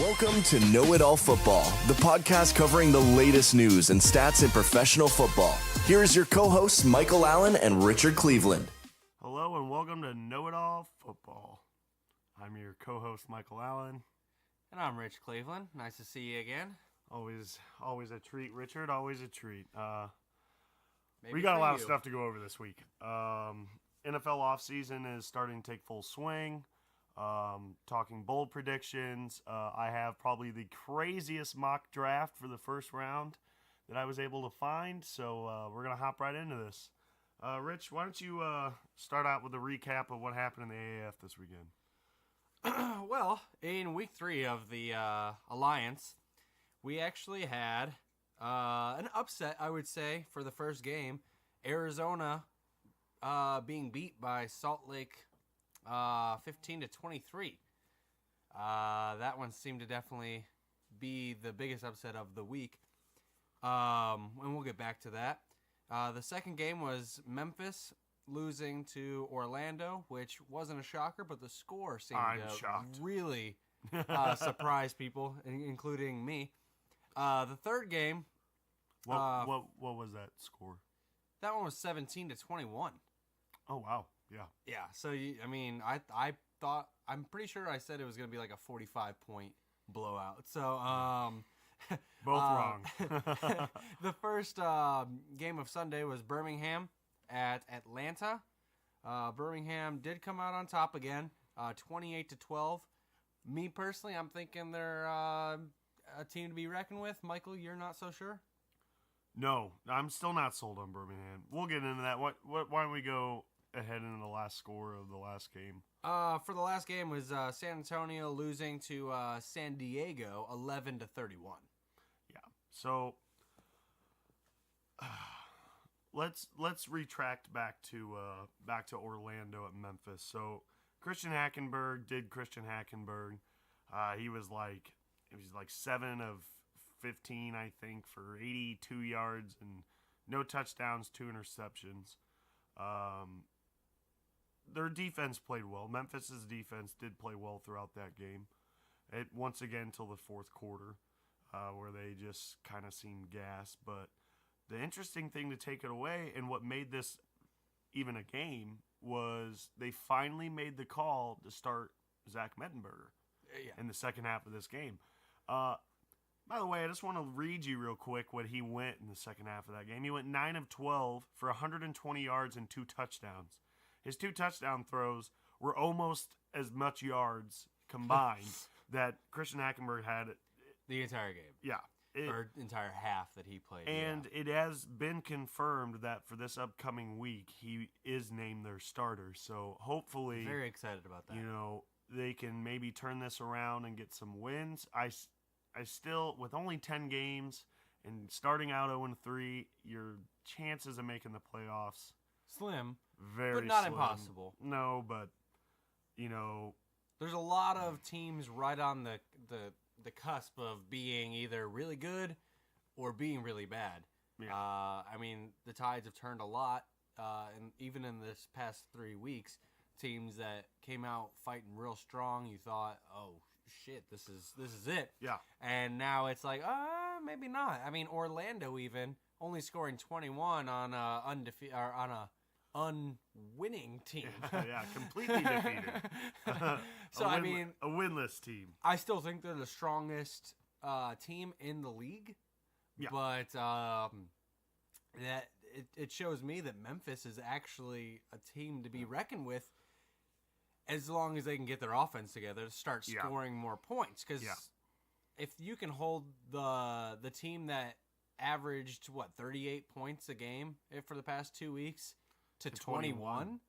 Welcome to Know It All Football, the podcast covering the latest news and stats in professional football. Here's your co-hosts, Michael Allen and Richard Cleveland. Hello and welcome to Know It All Football. I'm your co-host, Michael Allen. And I'm Rich Cleveland. Nice to see you again. Always a treat, Richard. Always a treat. Maybe We got a lot of you. stuff to go over this week. NFL offseason is starting to take full swing. Talking bold predictions. I have probably the craziest mock draft for the first round that I was able to find. So we're going to hop right into this. Rich, why don't you start out with a recap of what happened in the AAF this weekend? Well, in week 3 of the Alliance, we actually had an upset, I would say, for the first game. Arizona being beat by Salt Lake 15-23. That one seemed to definitely be the biggest upset of the week. And we'll get back to that. The second game was Memphis losing to Orlando, which wasn't a shocker, but the score seemed really surprise people, including me. The third game, What was that score? that one was 17-21. Oh wow, yeah. Yeah, so I thought, I'm pretty sure I said it was going to be like a 45-point blowout. So Both wrong. the first game of Sunday was Birmingham at Atlanta. Birmingham did come out on top again, 28-12. Me personally, I'm thinking they're a team to be reckoned with. Michael, you're not so sure? No, I'm still not sold on Birmingham. We'll get into that. Why don't we go ahead into the last score of the last game? For the last game was San Antonio losing to San Diego 11-31. Yeah. So let's retract back to Orlando at Memphis. So Christian Hackenberg did Christian Hackenberg. He was like 7 of 15, I think, for 82 yards and no touchdowns, 2 interceptions. Their defense played well. Memphis's defense did play well throughout that game. It once again till the fourth quarter, where they just kind of seemed gassed. But the interesting thing to take it away, and what made this even a game, was they finally made the call to start Zach Mettenberger in the second half of this game. By the way, I just want to read you real quick what he went in the second half of that game. He went 9 of 12 for 120 yards and 2 touchdowns. His 2 touchdown throws were almost as much yards combined that Christian Hackenberg had. The entire game. Yeah. Or entire half that he played. And it has been confirmed that for this upcoming week, he is named their starter. So hopefully, very excited about that. They can maybe turn this around and get some wins. I still, with only 10 games and starting out 0-3, your chances of making the playoffs slim, very but not slim. impossible. No, but there's a lot of teams right on the cusp of being either really good or being really bad. Yeah. The tides have turned a lot, and even in this past 3 weeks, teams that came out fighting real strong, you thought, oh shit, this is it. Yeah. And now it's like, maybe not. Orlando even only scoring 21 on a unwinning team. Yeah, completely defeated. So a winless team. I still think they're the strongest team in the league. Yeah. But that it shows me that Memphis is actually a team to be reckoned with, as long as they can get their offense together to start scoring more points. Because if you can hold the team that averaged 38 points a game for the past 2 weeks to 21,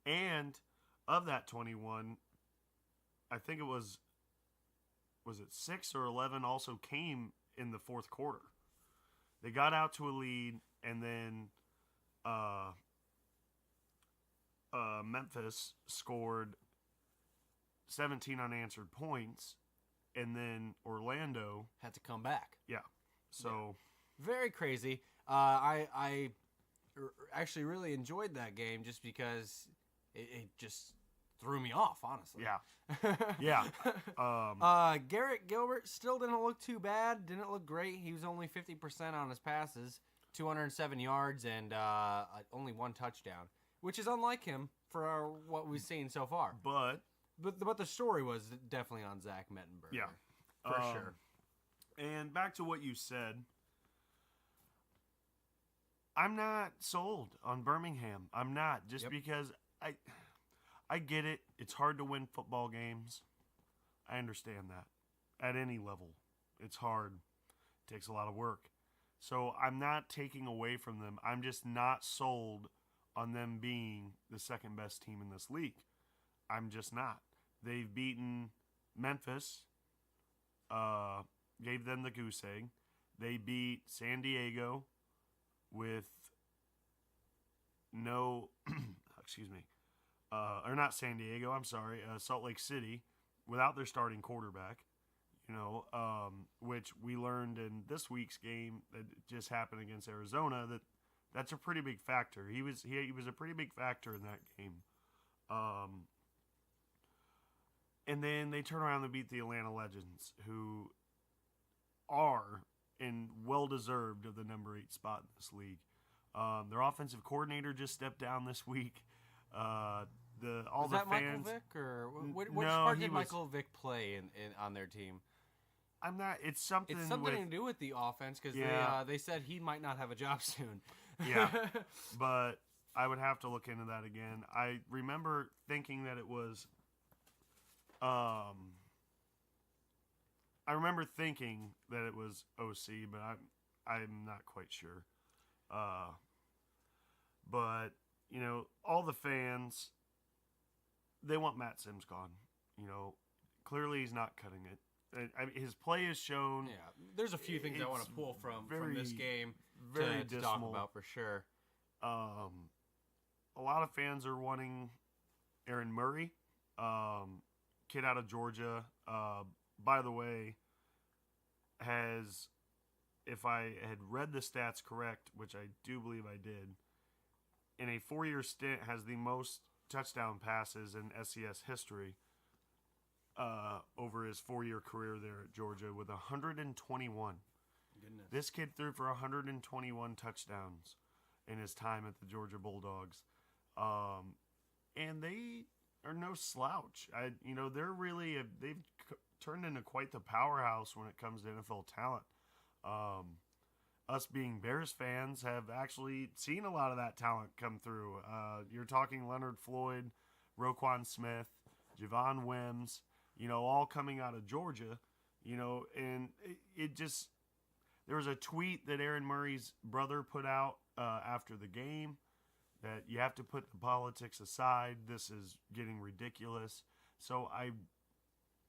and of that 21, I think it was it 6 or 11 also came in the fourth quarter. They got out to a lead, and then Memphis scored 17 unanswered points, and then Orlando had to come back. Yeah. So very crazy. I actually really enjoyed that game just because it just threw me off, honestly. Yeah. Garrett Gilbert still didn't look too bad. Didn't look great. He was only 50% on his passes, 207 yards, and only 1 touchdown, which is unlike him for what we've seen so far. But the story was definitely on Zach Mettenberger. Yeah. For sure. And back to what you said, I'm not sold on Birmingham. I'm not, just because I get it. It's hard to win football games. I understand that. At any level, it's hard. It takes a lot of work. So I'm not taking away from them. I'm just not sold on them being the second best team in this league. I'm just not. They've beaten Memphis, gave them the goose egg. They beat San Diego with no, excuse me, or not San Diego, I'm sorry, Salt Lake City, without their starting quarterback, which we learned in this week's game that just happened against Arizona, that's a pretty big factor. He was a pretty big factor in that game. And then they turn around and beat the Atlanta Legends, who are and well-deserved of the number 8 spot in this league. Their offensive coordinator just stepped down this week. Was that fans, Michael Vick, or which part did Michael Vick play in on their team? I'm not. It's something to do with the offense, because they said he might not have a job soon. Yeah, but I would have to look into that again. I remember thinking that it was. I remember thinking that it was OC, but I'm not quite sure. But all the fans, they want Matt Sims gone. Clearly he's not cutting it. His play is shown. Yeah, there's a few things I want to pull from this game to talk about for sure. A lot of fans are wanting Aaron Murray, kid out of Georgia. By the way, if I had read the stats correct, which I do believe I did, in a 4-year stint has the most touchdown passes in SES history over his 4-year career there at Georgia with 121. Goodness. This kid threw for 121 touchdowns in his time at the Georgia Bulldogs. And they are no slouch. They've turned into quite the powerhouse when it comes to NFL talent. Us being Bears fans have actually seen a lot of that talent come through. You're talking Leonard Floyd, Roquan Smith, Javon Wims, all coming out of Georgia, and it just, there was a tweet that Aaron Murray's brother put out after the game that you have to put the politics aside. This is getting ridiculous. So I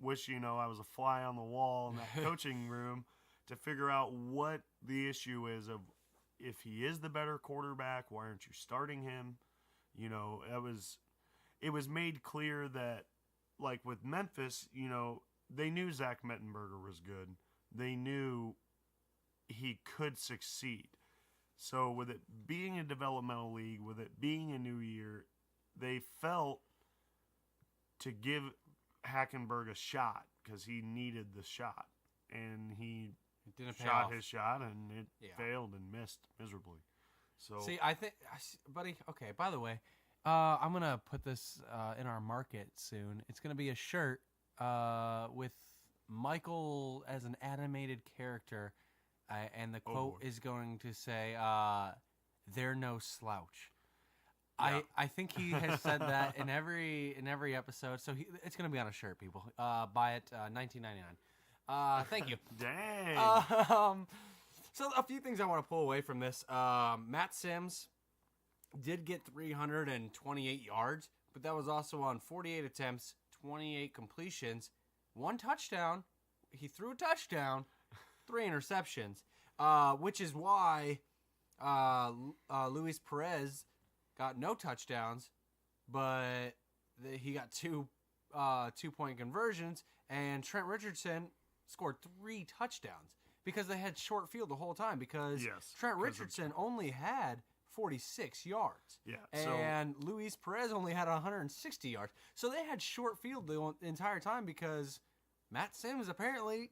wish, I was a fly on the wall in that coaching room to figure out what the issue is of, if he is the better quarterback, why aren't you starting him? It was made clear that, like with Memphis, they knew Zach Mettenberger was good. They knew he could succeed. So with it being a developmental league, with it being a new year, they felt to give Hackenberg a shot because he needed the shot. And he shot his shot, and it failed and missed miserably. So see, I think, buddy. Okay. By the way, I'm gonna put this in our market soon. It's gonna be a shirt with Michael as an animated character, and the quote is going to say, "They're no slouch." Yeah. I think he has said that in every episode. So it's gonna be on a shirt, people. Buy it, $19.99. Thank you. Dang. So a few things I want to pull away from this. Matt Sims did get 328 yards, but that was also on 48 attempts, 28 completions, 1 touchdown. He threw a touchdown, 3 interceptions, which is why Luis Perez got no touchdowns, but he got 2 2-point conversions, and Trent Richardson scored 3 touchdowns because they had short field the whole time, because Trent Richardson only had 146 yards. Yeah. And Luis Perez only had 160 yards. So they had short field the entire time because Matt Sims apparently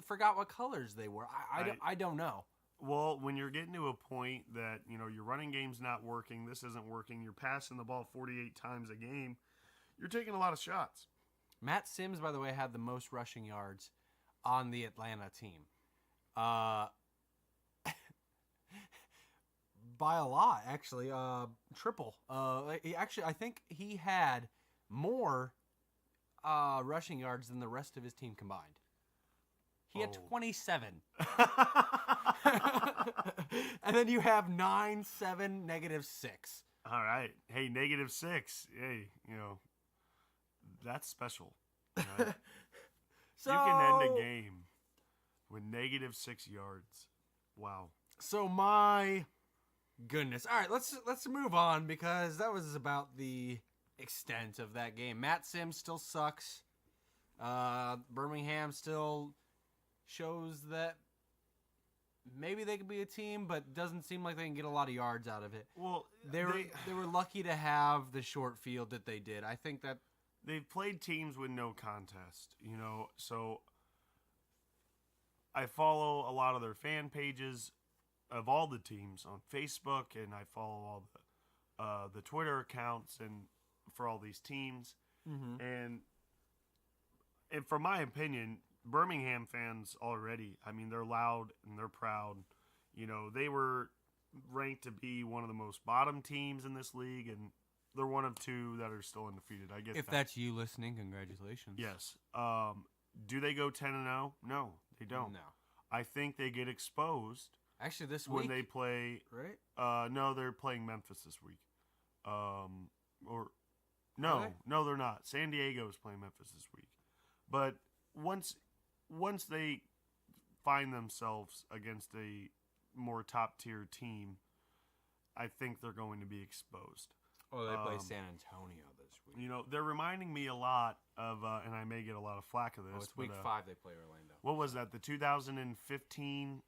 forgot what colors they were. I don't know. Well, when you're getting to a point that, your running game's not working, this isn't working, you're passing the ball 48 times a game, you're taking a lot of shots. Matt Sims, by the way, had the most rushing yards on the Atlanta team. By a lot, actually. Triple. I think he had more rushing yards than the rest of his team combined. He had 27. And then you have 9, 7, -6. All right. Hey, -6. Hey, that's special. Right? So, you can end a game with -6 yards. Wow. So my goodness. All right, let's move on because that was about the extent of that game. Matt Sims still sucks. Birmingham still shows that maybe they could be a team, but doesn't seem like they can get a lot of yards out of it. Well, they were lucky to have the short field that they did. I think that they've played teams with no contest, so I follow a lot of their fan pages of all the teams on Facebook, and I follow all the Twitter accounts and for all these teams. Mm-hmm. And from my opinion, Birmingham fans already, they're loud and they're proud. They were ranked to be one of the most bottom teams in this league, and they're one of two that are still undefeated. I guess if that's you listening, congratulations. Yes. Do they go 10-0? No, they don't. No. I think they get exposed. Actually, this when week they play. Right? No, they're playing Memphis this week. No, they're not. San Diego is playing Memphis this week. But once they find themselves against a more top tier team, I think they're going to be exposed. Oh, they play San Antonio this week. They're reminding me a lot of, and I may get a lot of flack of this. Oh, it's week 5 they play Orlando. What was that? The 2015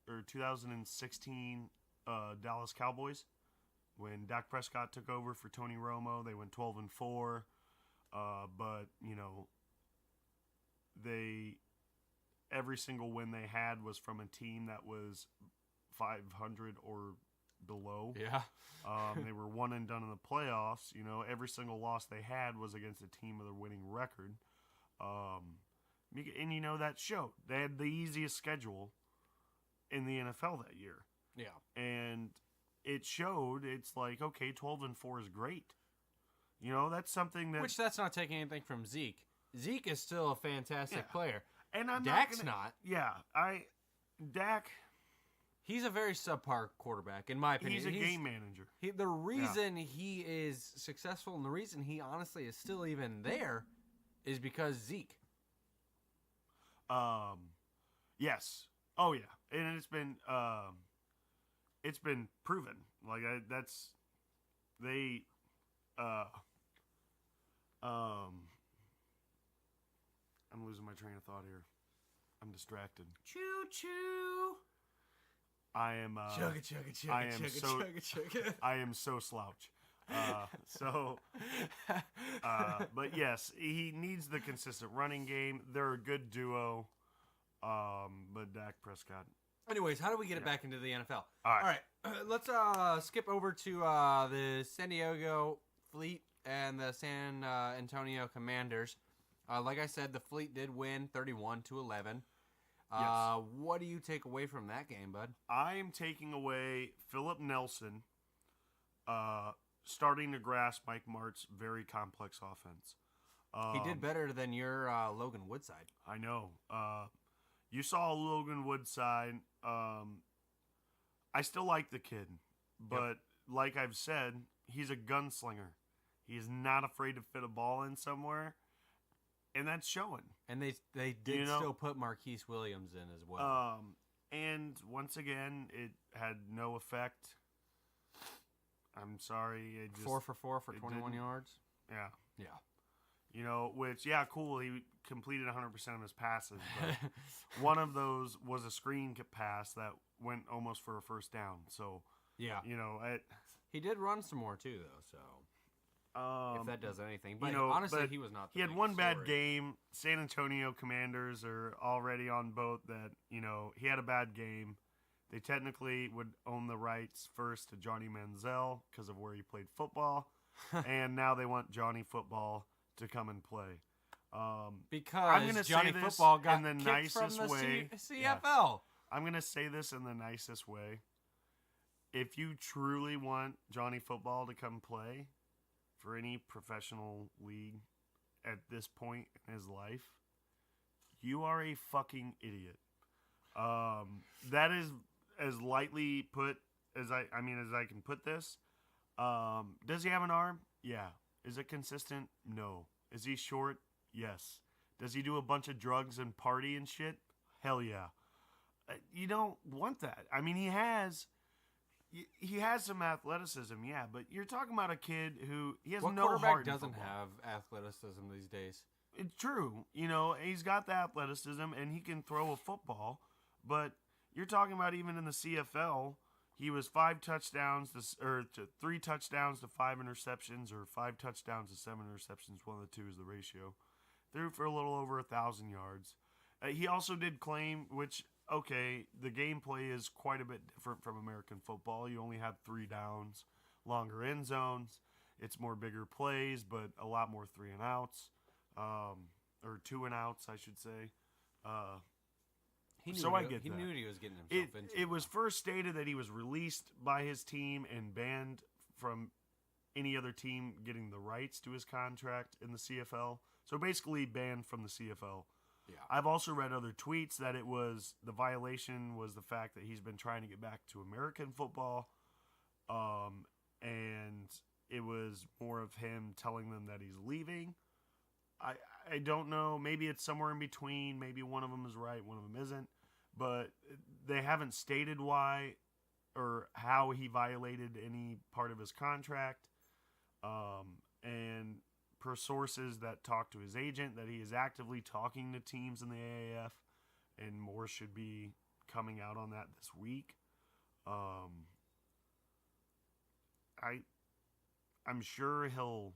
or 2016 Dallas Cowboys, when Dak Prescott took over for Tony Romo. They went 12-4, but every single win they had was from a team that was 500 or below. Yeah. They were one and done in the playoffs. Every single loss they had was against a team with a winning record. And that showed. They had the easiest schedule in the NFL that year. Yeah. And it showed. It's like, okay, 12-4 is great. That's something that... Which that's not taking anything from Zeke. Zeke is still a fantastic player. And Dak's not. Yeah. Dak... He's a very subpar quarterback, in my opinion. He's a game manager. The reason he is successful and the reason he honestly is still even there is because Zeke. Yes. Oh yeah, and it's been proven. Like I'm losing my train of thought here. I'm distracted. Choo choo. I am I am so slouch. But yes, he needs the consistent running game. They're a good duo. But Dak Prescott. Anyways, how do we get it back into the NFL? All right. Let's skip over to the San Diego Fleet and the San Antonio Commanders. Like I said, the Fleet did win 31-11. Yes. What do you take away from that game, bud? I am taking away Philip Nelson starting to grasp Mike Martz's very complex offense. He did better than your Logan Woodside. I know. You saw Logan Woodside. I still like the kid, but like I've said, he's a gunslinger. He is not afraid to fit a ball in somewhere. And that's showing. And they did still put Marquise Williams in as well. And once again, it had no effect. I'm sorry. It just, 4 for 4 for 21 yards. Yeah. Yeah. Which, cool. He completed 100% of his passes. But one of those was a screen pass that went almost for a first down. So Yeah. He did run some more too, though. So if that does anything, but honestly, he was not. He had one bad game. San Antonio Commanders are already on boat that he had a bad game. They technically would own the rights first to Johnny Manziel because of where he played football, and now they want Johnny Football to come and play. Because I'm gonna Johnny say Football got in the kicked nicest from the way. CFL. Yes. I'm going to say this in the nicest way. If you truly want Johnny Football to come play for any professional league at this point in his life, you are a fucking idiot. That is as lightly put as I can put this. Does he have an arm? Yeah. Is it consistent? No. Is he short? Yes. Does he do a bunch of drugs and party and shit? Hell yeah. You don't want that. I mean, he has some athleticism, yeah, but you're talking about a kid who he has no heart. What quarterback doesn't have athleticism these days? It's true. He's got the athleticism and he can throw a football, but you're talking about even in the CFL, he was 3 touchdowns to 5 interceptions, or 5 touchdowns to 7 interceptions. One of the two is the ratio. Threw for a little over 1,000 yards. He also did claim, which, okay, the gameplay is quite a bit different from American football. You only had 3 downs, longer end zones. It's more bigger plays, but a lot more 3 and outs, or 2 and outs, I should say. He knew I get that. He knew what he was getting himself into. It was first stated that he was released by his team and banned from any other team getting the rights to his contract in the CFL. So basically banned from the CFL. Yeah. I've also read other tweets that the violation was the fact that he's been trying to get back to American football, and it was more of him telling them that he's leaving. I don't know. Maybe it's somewhere in between. Maybe one of them is right, one of them isn't. But they haven't stated why or how he violated any part of his contract. And per sources that talk to his agent, that he is actively talking to teams in the AAF, and more should be coming out on that this week. I'm sure he'll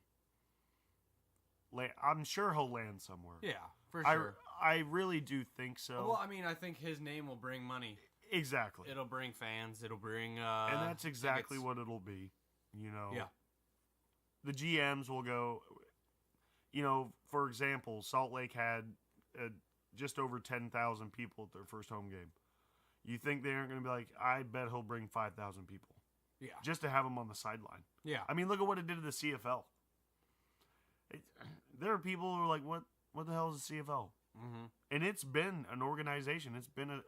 land somewhere. Yeah, for sure. I really do think so. Well, I mean, I think his name will bring money. Exactly. It'll bring fans. It'll bring and that's exactly tickets. what it'll be. Yeah. The GMs will go. For example, Salt Lake had just over 10,000 people at their first home game. You think they aren't going to be like, I bet he'll bring 5,000 people. Yeah. Just to have them on the sideline. Yeah. I mean, look at what it did to the CFL. There are people who are like, what the hell is the CFL? Mm-hmm. And it's been an organization. It's been a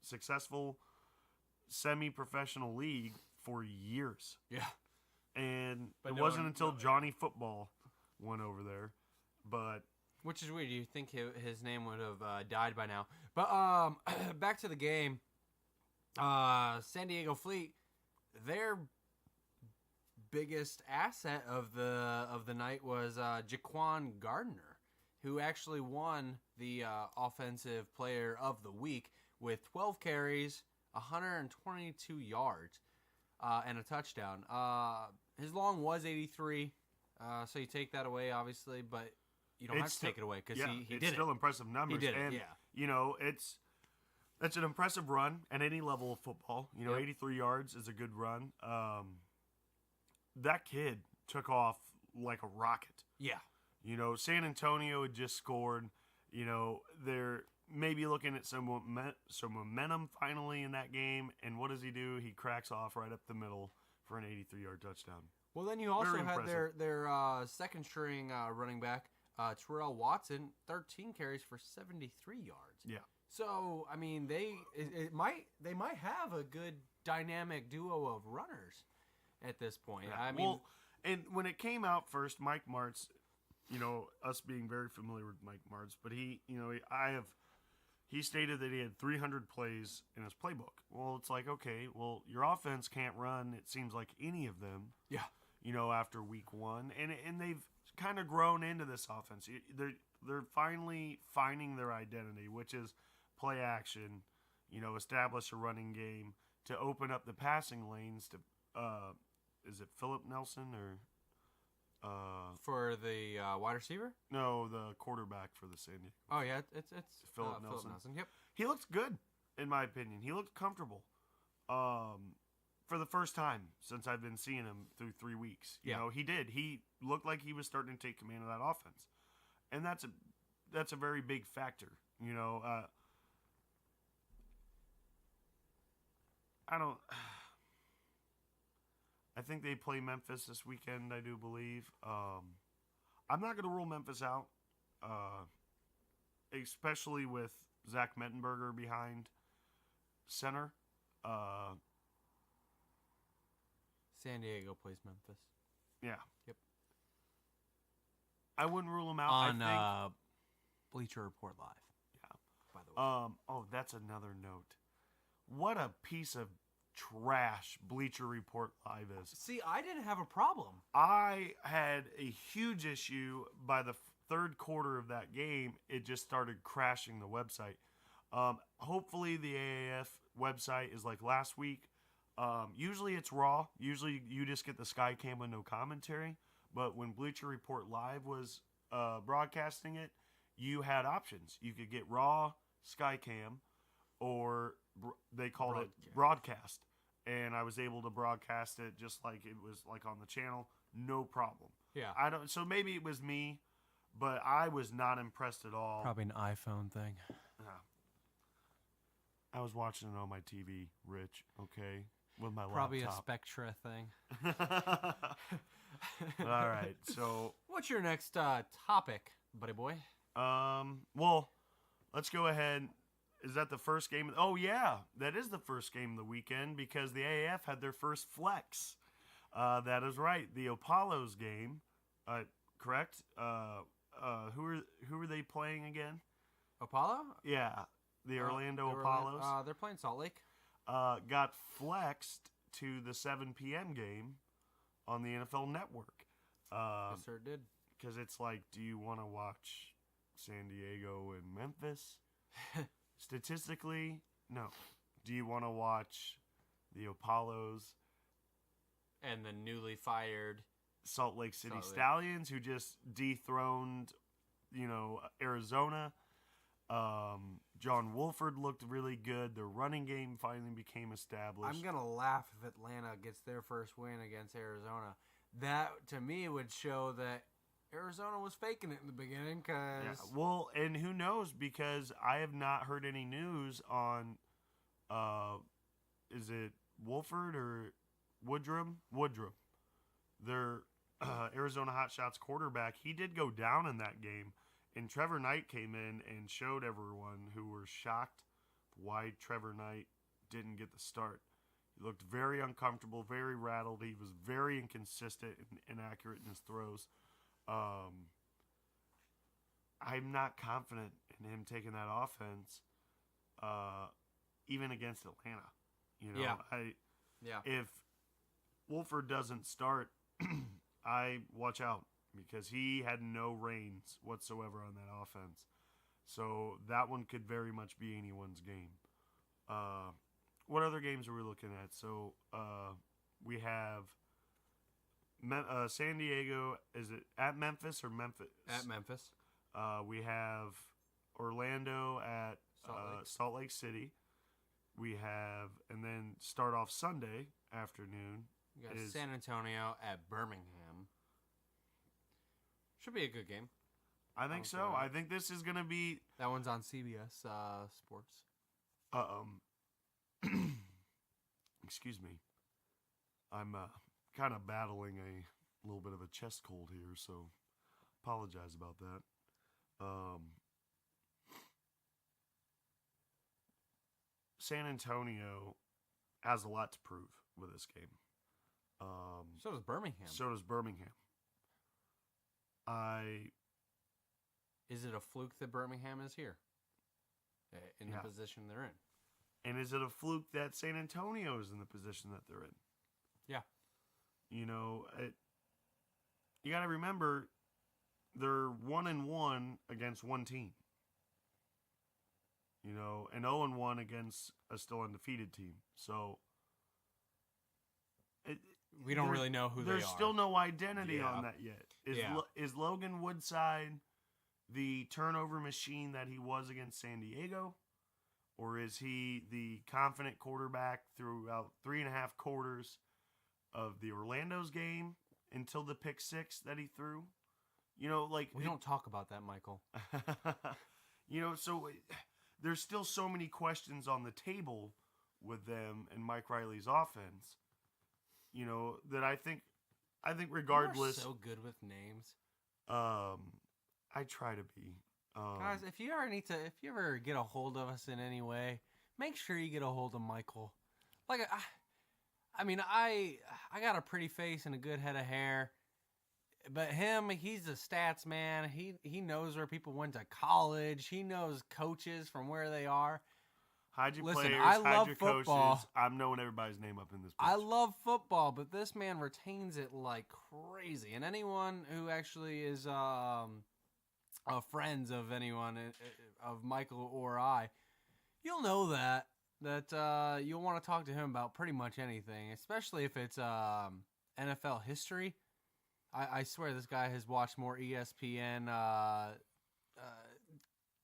successful semi-professional league for years. Yeah. And it wasn't until Johnny Football went over there. But which is weird. You think his name would have died by now. But back to the game. San Diego Fleet, their biggest asset of the night was Jaquan Gardner, who actually won the Offensive Player of the Week with 12 carries, 122 yards, and a touchdown. His long was 83, so you take that away, obviously, but you don't have to take it away because he did it. It's still impressive numbers. He did it, and, that's an impressive run at any level of football. 83 yards is a good run. That kid took off like a rocket. Yeah. San Antonio had just scored. They're maybe looking at some momentum finally in that game. And what does he do? He cracks off right up the middle for an 83-yard touchdown. Well, then you also had their second string running back, Terrell Watson, 13 carries for 73 yards. Yeah. So, I mean, they might have a good dynamic duo of runners at this point. Yeah. I mean, and when it came out first, Mike Martz, us being very familiar with Mike Martz, but he stated that he had 300 plays in his playbook. Well, it's like, okay, well, your offense can't run, it seems like, any of them. Yeah. After week 1, and they've kind of grown into this offense. They're finally finding their identity, which is play action, establish a running game, to open up the passing lanes to, is it Philip Nelson or? For the wide receiver? No, the quarterback for the San Diego. Oh, yeah, it's Philip Nelson. Yep. He looks good, in my opinion. He looked comfortable. For the first time since I've been seeing him through 3 weeks. You know, he did. He looked like he was starting to take command of that offense. And that's a very big factor. You know, I think they play Memphis this weekend, I do believe. I'm not going to rule Memphis out, especially with Zach Mettenberger behind center. San Diego plays Memphis. Yeah. Yep. I wouldn't rule him out. On Bleacher Report Live. Yeah. By the way. Oh, that's another note. What a piece of trash Bleacher Report Live is. See, I didn't have a problem. I had a huge issue by the third quarter of that game. It just started crashing the website. Hopefully the AAF website is like last week. Usually it's raw. Usually you just get the sky cam with no commentary. But when Bleacher Report Live was broadcasting it, you had options. You could get raw, sky cam, or they called it broadcast. And I was able to broadcast it just like it was like on the channel. No problem. Yeah. So maybe it was me, but I was not impressed at all. Probably an iPhone thing. Yeah. I was watching it on my TV, Rich, okay? With my Probably laptop. a Spectra thing. All right, so... What's your next topic, buddy boy? Well, let's go ahead. Is that the first game? Oh, yeah, that is the first game of the weekend because the AAF had their first flex. That is right, the Apollos game, correct? Who are they playing again? Apollo? Yeah, the Orlando Apollos. They're playing Salt Lake. Got flexed to the 7 p.m. game on the NFL Network. Yes, sir, it did. Because it's like, do you want to watch San Diego and Memphis? Statistically, no. Do you want to watch the Apollos and the newly fired Salt Lake City Stallions, who just dethroned, Arizona? John Wolford looked really good. Their running game finally became established. I'm going to laugh if Atlanta gets their first win against Arizona. That, to me, would show that Arizona was faking it in the beginning. Well, and who knows, because I have not heard any news on, is it Wolford or Woodrum? Woodrum. Their Arizona Hotshots quarterback, he did go down in that game. And Trevor Knight came in and showed everyone who were shocked why Trevor Knight didn't get the start. He looked very uncomfortable, very rattled. He was very inconsistent and inaccurate in his throws. I'm not confident in him taking that offense, even against Atlanta. If Wolford doesn't start, I watch out. Because he had no reins whatsoever on that offense. So that one could very much be anyone's game. What other games are we looking at? So we have San Diego. Is it at Memphis or Memphis? At Memphis. We have Orlando at Salt Lake City. We have, and then start off Sunday afternoon. You got San Antonio at Birmingham. Should be a good game. I think so. I think this is going to be... That one's on CBS Sports. Excuse me. I'm kind of battling a little bit of a chest cold here, so apologize about that. San Antonio has a lot to prove with this game. So does Birmingham. Is it a fluke that Birmingham is here in the position they're in? And is it a fluke that San Antonio is in the position that they're in? Yeah. You got to remember they're 1-1 against one team. And 0-1 against a still undefeated team. So we don't really know who they are. There's still no identity on that yet. Is Logan Woodside the turnover machine that he was against San Diego? Or is he the confident quarterback throughout 3.5 quarters of the Orlando's game until the pick 6 that he threw? You know, like... We don't talk about that, Michael. You know, so there's still so many questions on the table with them and Mike Riley's offense. You know, that I think regardless... You're so good with names. I try to be. Guys, if you ever get a hold of us in any way, make sure you get a hold of Michael. Like, I mean, I got a pretty face and a good head of hair, but he's a stats man. He knows where people went to college. He knows coaches from where they are. Hide your Listen, players, I hide love your football. coaches. I'm knowing everybody's name up in this bitch. I love football, but this man retains it like crazy. And anyone who actually is friends of anyone, of Michael or I, you'll know that you'll want to talk to him about pretty much anything, especially if it's NFL history. I swear this guy has watched more ESPN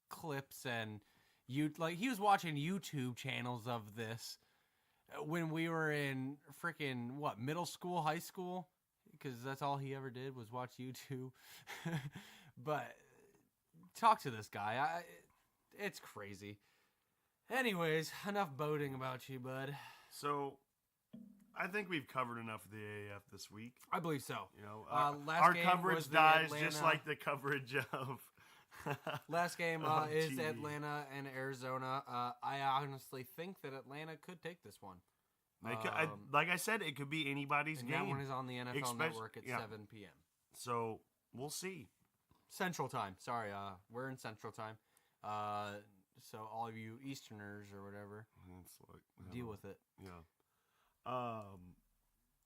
clips and he was watching YouTube channels of this when we were in freaking middle school, high school, because that's all he ever did was watch YouTube. But talk to this guy. It's crazy. Anyways, enough boating about you, bud. So, I think we've covered enough of the AAF this week. I believe so. You know, last our game coverage was dies Atlanta. just like the coverage of. Last game is TV. Atlanta and Arizona. I honestly think that Atlanta could take this one. Like I said, it could be anybody's and game. That one is on the NFL Network at 7 p.m. So we'll see. Central Time. Sorry, we're in Central Time. So all of you Easterners or whatever, deal with it. Yeah.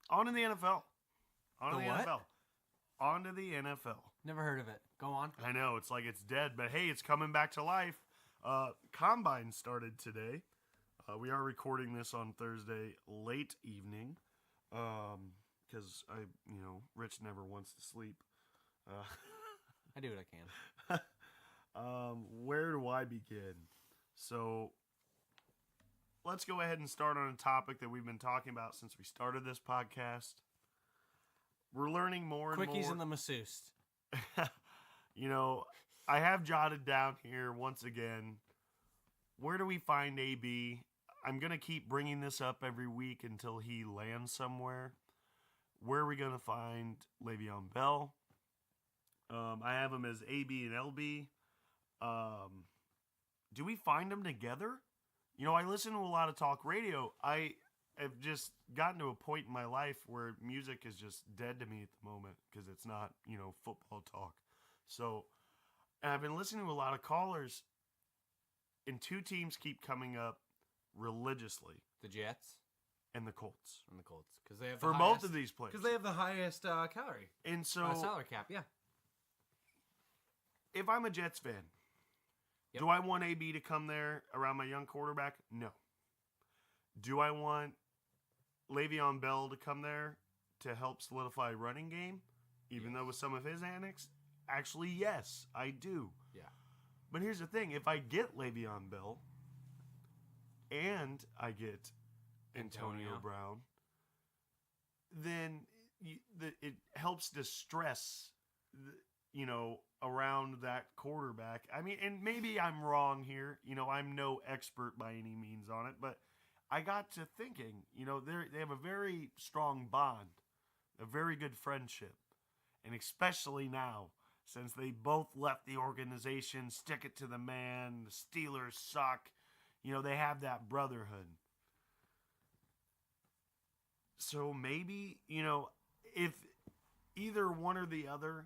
On to the NFL. On to the NFL. Never heard of it. Go on. I know, it's like it's dead, but hey, it's coming back to life. Combine started today. We are recording this on Thursday late evening. Because Rich never wants to sleep. I do what I can. Where do I begin? So, let's go ahead and start on a topic that we've been talking about since we started this podcast. We're learning more and more. Quickies and the masseuse. I have jotted down here once again, where do we find AB? I'm going to keep bringing this up every week until he lands somewhere. Where are we going to find Le'Veon Bell? I have him as AB and LB. Do we find them together? I listen to a lot of talk radio. I have just gotten to a point in my life where music is just dead to me at the moment because it's not, football talk. So, and I've been listening to a lot of callers, and two teams keep coming up religiously. The Jets and the Colts. Because they have for both of these players. Because they have the highest salary. And so salary cap, yeah. If I'm a Jets fan, do I want AB to come there around my young quarterback? No. Do I want Le'Veon Bell to come there to help solidify a running game, even though with some of his antics? Actually, yes, I do. Yeah. But here's the thing. If I get Le'Veon Bell and I get Antonio Brown, then it helps distress, around that quarterback. I mean, and maybe I'm wrong here. I'm no expert by any means on it, but I got to thinking, they have a very strong bond, a very good friendship, and especially now, since they both left the organization, stick it to the man, the Steelers suck, they have that brotherhood. So maybe, if either one or the other,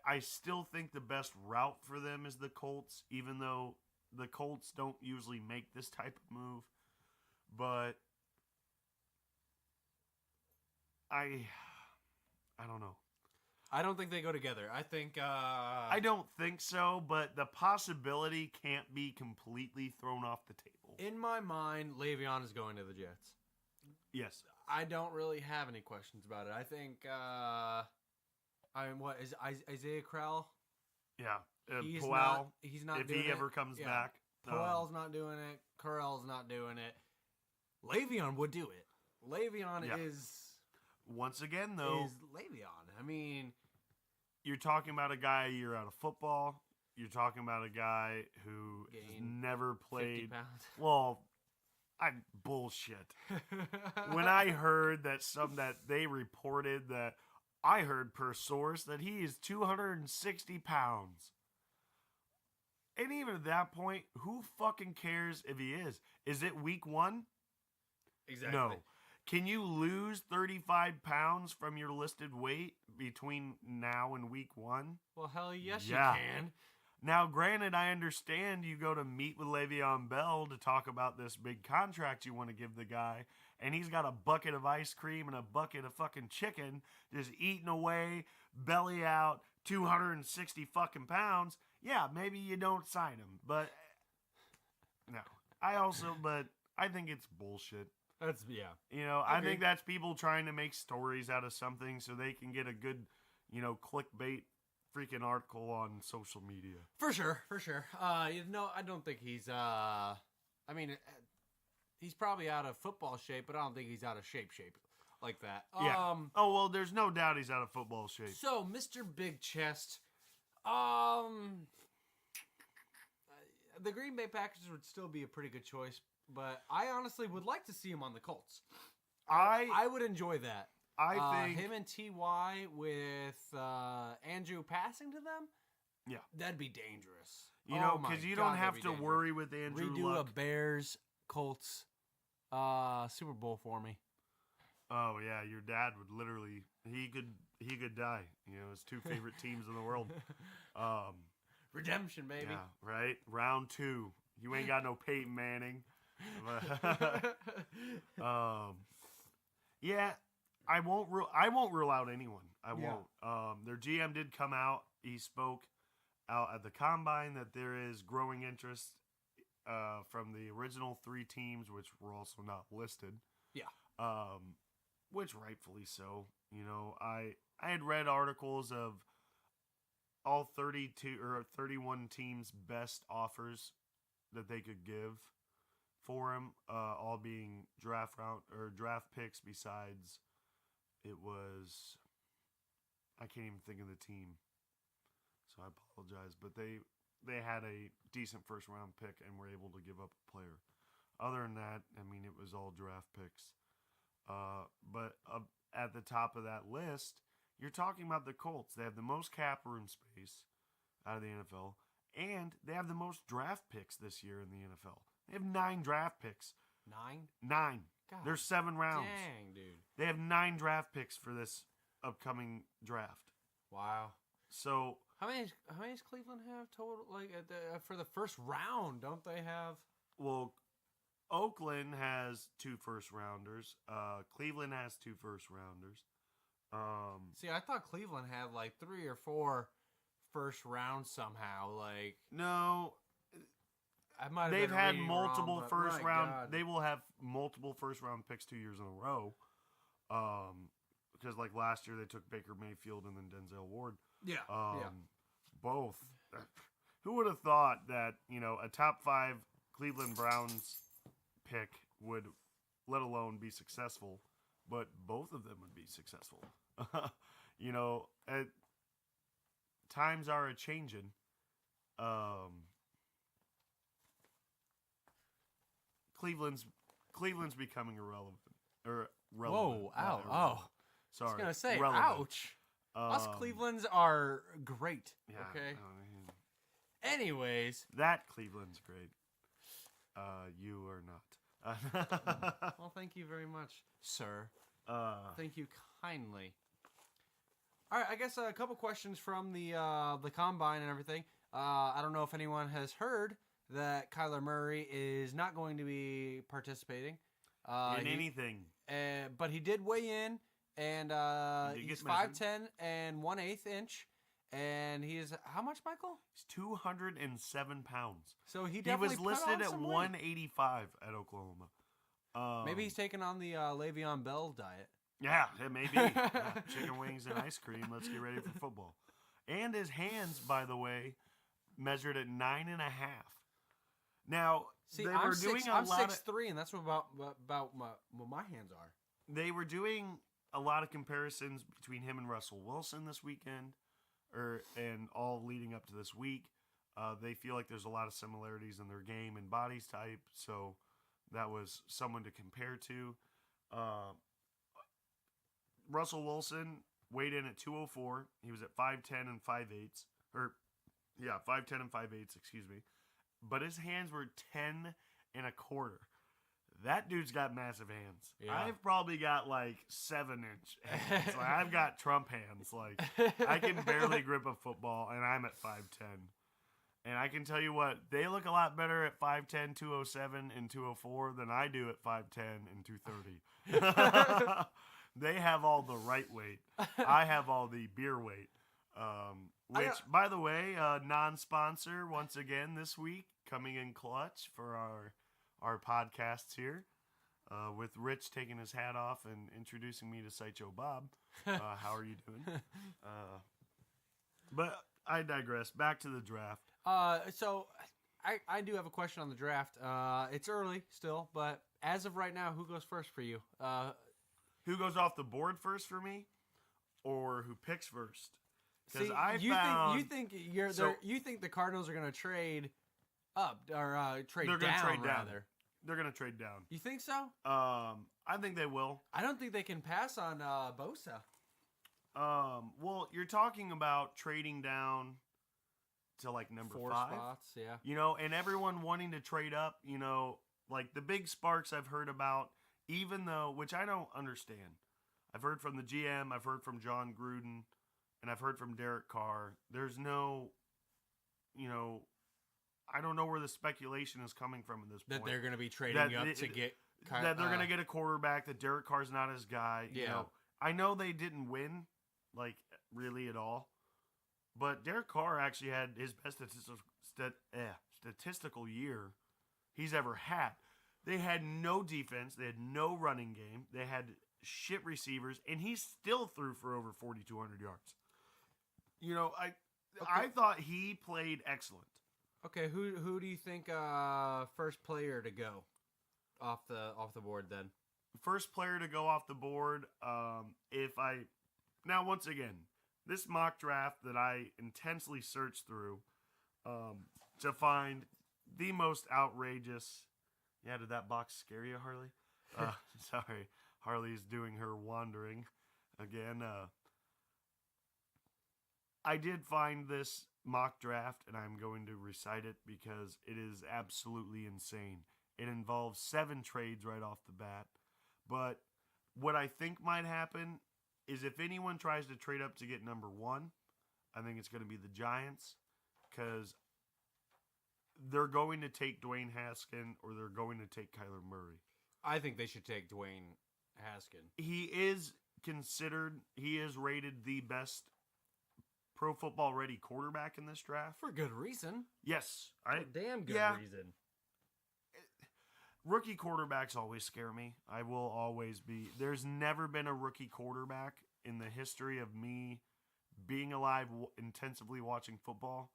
I still think the best route for them is the Colts, even though the Colts don't usually make this type of move. But I don't know. I don't think they go together. I think I don't think so, but the possibility can't be completely thrown off the table. In my mind, Le'Veon is going to the Jets. Yes. I don't really have any questions about it. I think, what is Isaiah Crowell? Yeah. He's Powell, he's not if doing he it. ever comes Yeah. back. Powell's not doing it. Correll's not doing it. Le'Veon would do it. Le'Veon is... Once again, though... Is Le'Veon. I mean... You're talking about a guy a year out of football. You're talking about a guy who has never played... 50 pounds. Well, bullshit. When I heard that they reported that... I heard per source that he is 260 pounds. And even at that point, who fucking cares if he is? Is it week 1? Exactly. No. Can you lose 35 pounds from your listed weight between now and week 1? Well, hell yes, you can. Now, granted, I understand you go to meet with Le'Veon Bell to talk about this big contract you want to give the guy, and he's got a bucket of ice cream and a bucket of fucking chicken just eating away, belly out, 260 fucking pounds. Yeah, maybe you don't sign him, but no. But I think it's bullshit. I think that's people trying to make stories out of something so they can get a good, clickbait freaking article on social media. For sure. I don't think he's, he's probably out of football shape, but I don't think he's out of shape like that. Yeah. There's no doubt he's out of football shape. So, Mr. Big Chest, the Green Bay Packers would still be a pretty good choice, but I honestly would like to see him on the Colts. I would enjoy that. I think him and T.Y. with Andrew passing to them. Yeah, that'd be dangerous. Because you don't have to worry with Andrew Redo Luck. a Bears Colts Super Bowl for me. Oh yeah, your dad would literally he could die. His two favorite teams in the world. Redemption, baby. Yeah, right. Round 2. You ain't got no Peyton Manning. Yeah, I won't rule out anyone. I won't. Their GM did come out. He spoke out at the combine that there is growing interest from the original 3 teams, which were also not listed. Yeah. Which rightfully so. I had read articles of all 32 or 31 teams' best offers that they could give for him, all being draft picks. Besides, it was, I can't even think of the team, so I apologize. But they had a decent first round pick and were able to give up a player. Other than that, it was all draft picks. But at the top of that list, you're talking about the Colts. They have the most cap room space out of the NFL, and they have the most draft picks this year in the NFL. They have 9 draft picks. 9? God, There's 7 rounds. Dang, dude. They have 9 draft picks for this upcoming draft. Wow. So how many does Cleveland have total? Like for the first round, don't they have? Well, Oakland has 2 first rounders. Cleveland has 2 first rounders. See, I thought Cleveland had like 3 or 4 first rounds somehow. Like no. They've had multiple first round. God. They will have multiple first round picks 2 years in a row. Because like last year they took Baker Mayfield and then Denzel Ward. Yeah. Both. Who would have thought that a top 5 Cleveland Browns pick would, let alone be successful, but both of them would be successful. Times are a changing. Cleveland's becoming irrelevant. Whoa! Ow! Oh, sorry. I was gonna say, relevant. Ouch. Us Clevelands are great. Yeah, okay. Anyways, that Cleveland's great. You are not. Well, thank you very much, sir. Thank you kindly. All right, I guess a couple questions from the combine and everything. I don't know if anyone has heard that Kyler Murray is not going to be participating in anything. But he did weigh in, and he's 5'10" and 1/8 inch. And he is how much, Michael? He's 207 pounds. So he definitely was listed at some 185 at Oklahoma. Maybe he's taking on the Le'Veon Bell diet. Yeah, it may be. Yeah, chicken wings and ice cream. Let's get ready for football. And his hands, by the way, measured at 9.5. Now, See, they I'm were doing I'm a lot 6'3", and that's what my hands are. They were doing a lot of comparisons between him and Russell Wilson this weekend, and all leading up to this week. They feel like there's a lot of similarities in their game and body type, so that was someone to compare to. Russell Wilson weighed in at 204. He was at 5'10 and 5'8". 5'10 and 5'8", excuse me. But his hands were 10 and a quarter. That dude's got massive hands. Yeah. I've probably got like 7-inch hands. Like, I've got Trump hands. Like, I can barely grip a football, and I'm at 5'10". And I can tell you what, they look a lot better at 5'10", 207, and 204 than I do at 5'10 and 230. They have all the right weight. I have all the beer weight. Which, by the way, non-sponsor once again this week, coming in clutch for our podcasts here, with Rich taking his hat off and introducing me to Sideshow Bob. How are you doing? But I digress. Back to the draft. So I do have a question on the draft. It's early still, but as of right now, who goes first for you? Who goes off the board first for me, or who picks first? Because you think the Cardinals are going to trade up or trade down? Rather, they're going to trade down. You think so? I think they will. I don't think they can pass on Bosa. Well, you're talking about trading down to like number 4 5 spots, yeah. You know, and everyone wanting to trade up. You know, like the big sparks I've heard about. Even though, which I don't understand. I've heard from the GM, I've heard from John Gruden, and I've heard from Derek Carr. There's no, I don't know where the speculation is coming from at this point. That they're going to be trading up to get... That they're going to get a quarterback, that Derek Carr's not his guy. Yeah. You know, I know they didn't win, like, really at all. But Derek Carr actually had his best statistical year he's ever had. They had no defense. They had no running game. They had shit receivers, and he still threw for over 4,200 yards. You know, I thought he played excellent. Okay, who do you think first player to go off the board then? First player to go off the board. Now once again, this mock draft that I intensely searched through to find the most outrageous. Yeah, did that box scare you, Harley? Sorry, Harley's doing her wandering again. I did find this mock draft, and I'm going to recite it because it is absolutely insane. It involves 7 trades right off the bat. But what I think might happen is if anyone tries to trade up to get number 1, I think it's going to be the Giants, because they're going to take Dwayne Haskins or they're going to take Kyler Murray. I think they should take Dwayne Haskins. He is rated the best Pro Football Ready quarterback in this draft. For good reason. Yes. For damn good reason. Rookie quarterbacks always scare me. I will always be. There's never been a rookie quarterback in the history of me being alive, intensively watching football.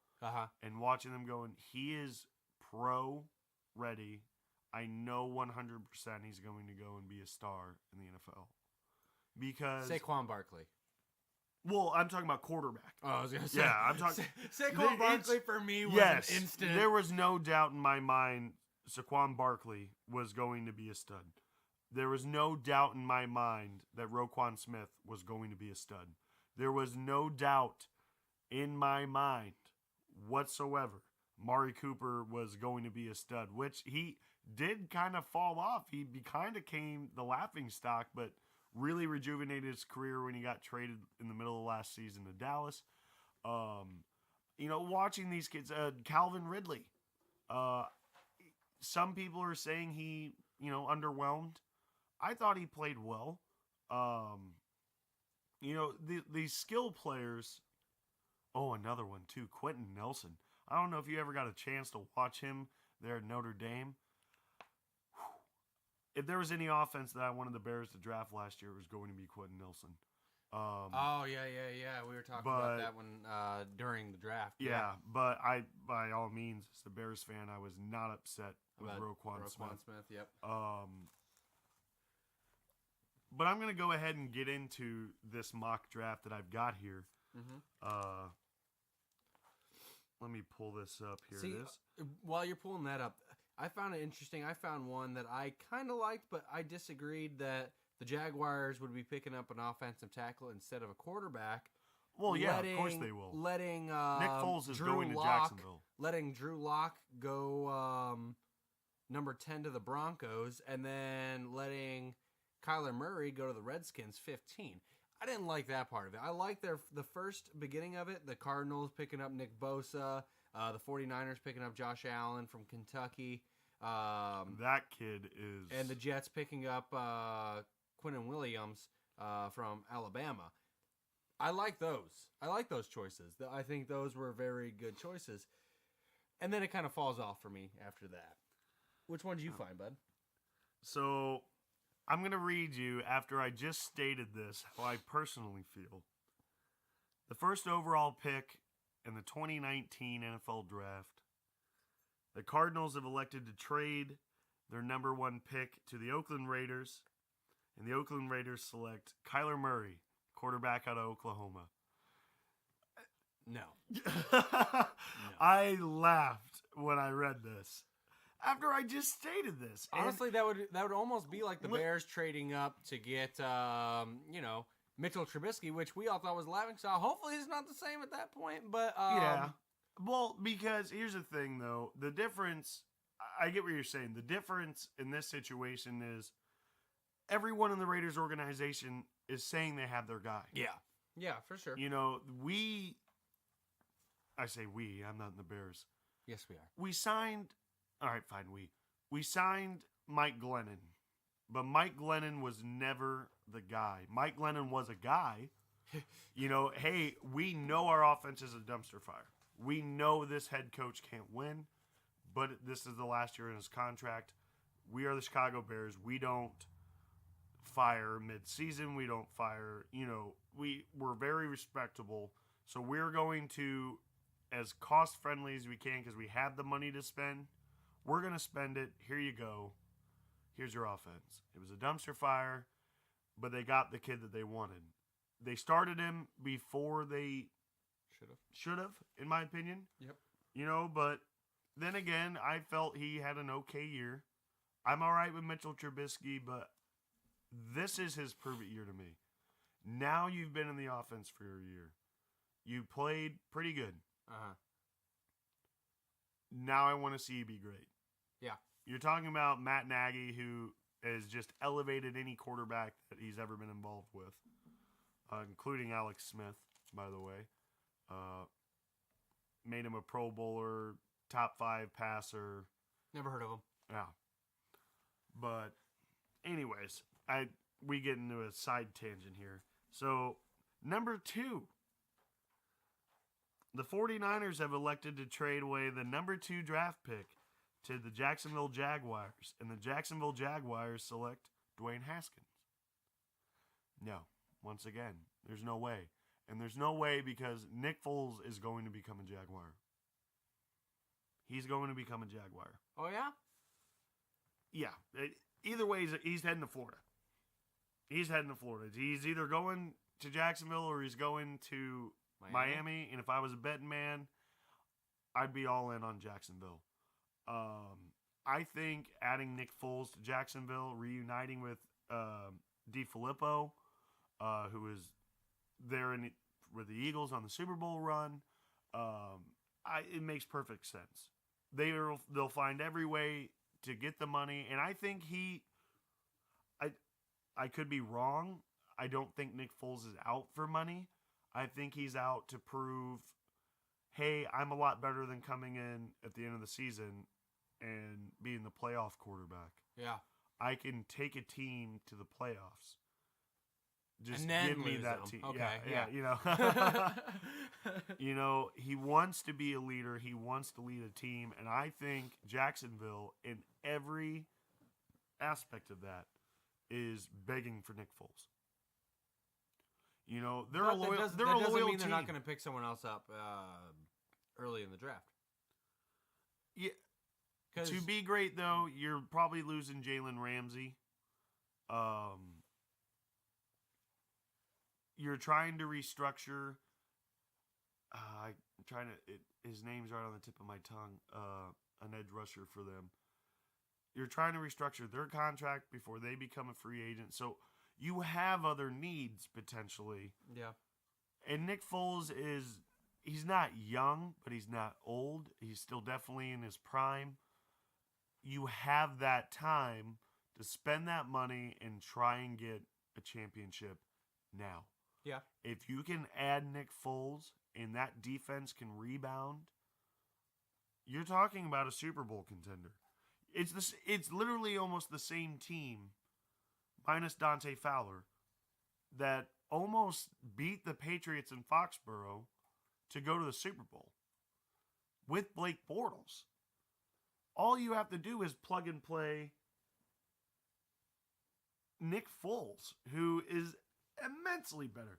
And watching them going, he is pro ready. I know 100% he's going to go and be a star in the NFL. Because Saquon Barkley. Well, I'm talking about quarterback. Oh, I was going to say. Yeah, I'm talking. Saquon Barkley for me was an instant. There was no doubt in my mind Saquon Barkley was going to be a stud. There was no doubt in my mind that Roquan Smith was going to be a stud. There was no doubt in my mind whatsoever Mari Cooper was going to be a stud, which he did kind of fall off. He kind of came the laughing stock, but really rejuvenated his career when he got traded in the middle of last season to Dallas. Watching these kids, Calvin Ridley, some people are saying he, underwhelmed. I thought he played well. These skill players. Oh, another one too, Quentin Nelson. I don't know if you ever got a chance to watch him there at Notre Dame. if there was any offense that I wanted the Bears to draft last year, it was going to be Quentin Nelson. Oh, yeah. We were talking about that one during the draft. Yeah, but I, by all means, as a Bears fan, I was not upset with Roquan Smith. Yep. But I'm going to go ahead and get into this mock draft that I've got here. Mm-hmm. Let me pull this up. Here See, it is. While you're pulling that up, I found it interesting. I found one that I kind of liked, but I disagreed that the Jaguars would be picking up an offensive tackle instead of a quarterback. Well, yeah, of course they will. Letting Nick Foles is Drew going to Lock, Jacksonville. Letting Drew Lock go number 10 to the Broncos, and then letting Kyler Murray go to the Redskins 15. I didn't like that part of it. I liked the first beginning of it. The Cardinals picking up Nick Bosa, the 49ers picking up Josh Allen from Kentucky. That kid is... And the Jets picking up Quinnen Williams from Alabama. I like those. I like those choices. I think those were very good choices. And then it kind of falls off for me after that. Which one did you find, bud? So, I'm going to read you, after I just stated this, how I personally feel. The first overall pick in the 2019 NFL Draft, the Cardinals have elected to trade their number 1 pick to the Oakland Raiders, and the Oakland Raiders select Kyler Murray, quarterback out of Oklahoma. No. I laughed when I read this. After I just stated this. Honestly, that would almost be like the Bears trading up to get Mitchell Trubisky, which we all thought was laughing stock. Hopefully it's not the same at that point, but yeah. Well, because here's the thing though, the difference, I get what you're saying. The difference in this situation is everyone in the Raiders organization is saying they have their guy. Yeah. Yeah, for sure. You know, I say we, I'm not in the Bears. Yes, we are. We signed Mike Glennon, but Mike Glennon was never the guy. Mike Glennon was a guy. Hey, we know our offense is a dumpster fire. We know this head coach can't win, but this is the last year in his contract. We are the Chicago Bears. We don't fire mid-season. We don't fire, we're very respectable. So we're going to, as cost-friendly as we can, because we have the money to spend, we're going to spend it. Here you go. Here's your offense. It was a dumpster fire, but they got the kid that they wanted. They started him before they should have, in my opinion. Yep. But then again, I felt he had an okay year. I'm all right with Mitchell Trubisky, but this is his prove-it year to me. Now you've been in the offense for a year. You played pretty good. Uh-huh. Now I want to see you be great. Yeah. You're talking about Matt Nagy, who has just elevated any quarterback that he's ever been involved with, including Alex Smith, by the way. Made him a Pro Bowler, top 5 passer. Never heard of him. Yeah. But anyways, we get into a side tangent here. So, number 2. The 49ers have elected to trade away the number 2 draft pick to the Jacksonville Jaguars, and the Jacksonville Jaguars select Dwayne Haskins. No. Once again, there's no way. And there's no way because Nick Foles is going to become a Jaguar. He's going to become a Jaguar. Oh, yeah? Yeah. Either way, he's heading to Florida. He's either going to Jacksonville or he's going to Miami. And if I was a betting man, I'd be all in on Jacksonville. I think adding Nick Foles to Jacksonville, reuniting with DeFilippo, who was there with the Eagles on the Super Bowl run, it makes perfect sense. They'll find every way to get the money, and I think I could be wrong. I don't think Nick Foles is out for money. I think he's out to prove, hey, I'm a lot better than coming in at the end of the season and being the playoff quarterback. Yeah. I can take a team to the playoffs. Just and then give me that team. Okay, yeah. He wants to be a leader. He wants to lead a team. And I think Jacksonville, in every aspect of that is begging for Nick Foles. You know, they're But a loyal. that They're a doesn't loyal mean team. they're not going to pick someone else up early in the draft. Yeah. To be great though, you're probably losing Jalen Ramsey. You're trying to restructure. I'm trying to. His name's right on the tip of my tongue. An edge rusher for them. You're trying to restructure their contract before they become a free agent. So you have other needs potentially. Yeah. And Nick Foles he's not young, but he's not old. He's still definitely in his prime. You have that time to spend that money and try and get a championship now. Yeah. If you can add Nick Foles and that defense can rebound, you're talking about a Super Bowl contender. It's literally almost the same team, minus Dante Fowler, that almost beat the Patriots in Foxborough to go to the Super Bowl with Blake Bortles. All you have to do is plug and play Nick Foles, who is immensely better.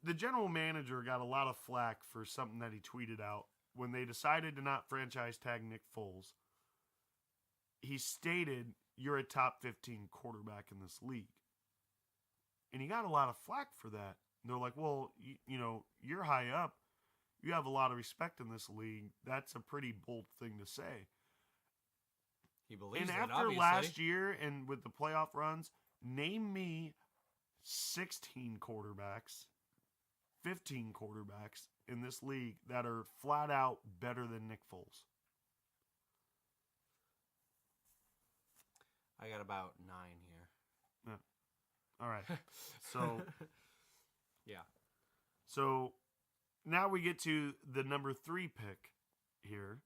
The general manager got a lot of flack for something that he tweeted out when they decided to not franchise tag Nick Foles. He stated, "You're a top 15 quarterback in this league." And he got a lot of flack for that. And they're like, well, you know, you're high up. You have a lot of respect in this league. That's a pretty bold thing to say. He believes and it, after obviously. last year and with the playoff runs, name me 16 quarterbacks, 15 quarterbacks in this league that are flat out better than Nick Foles. I got about 9 here. Yeah. All right. So, yeah. So now we get to the number 3 pick here.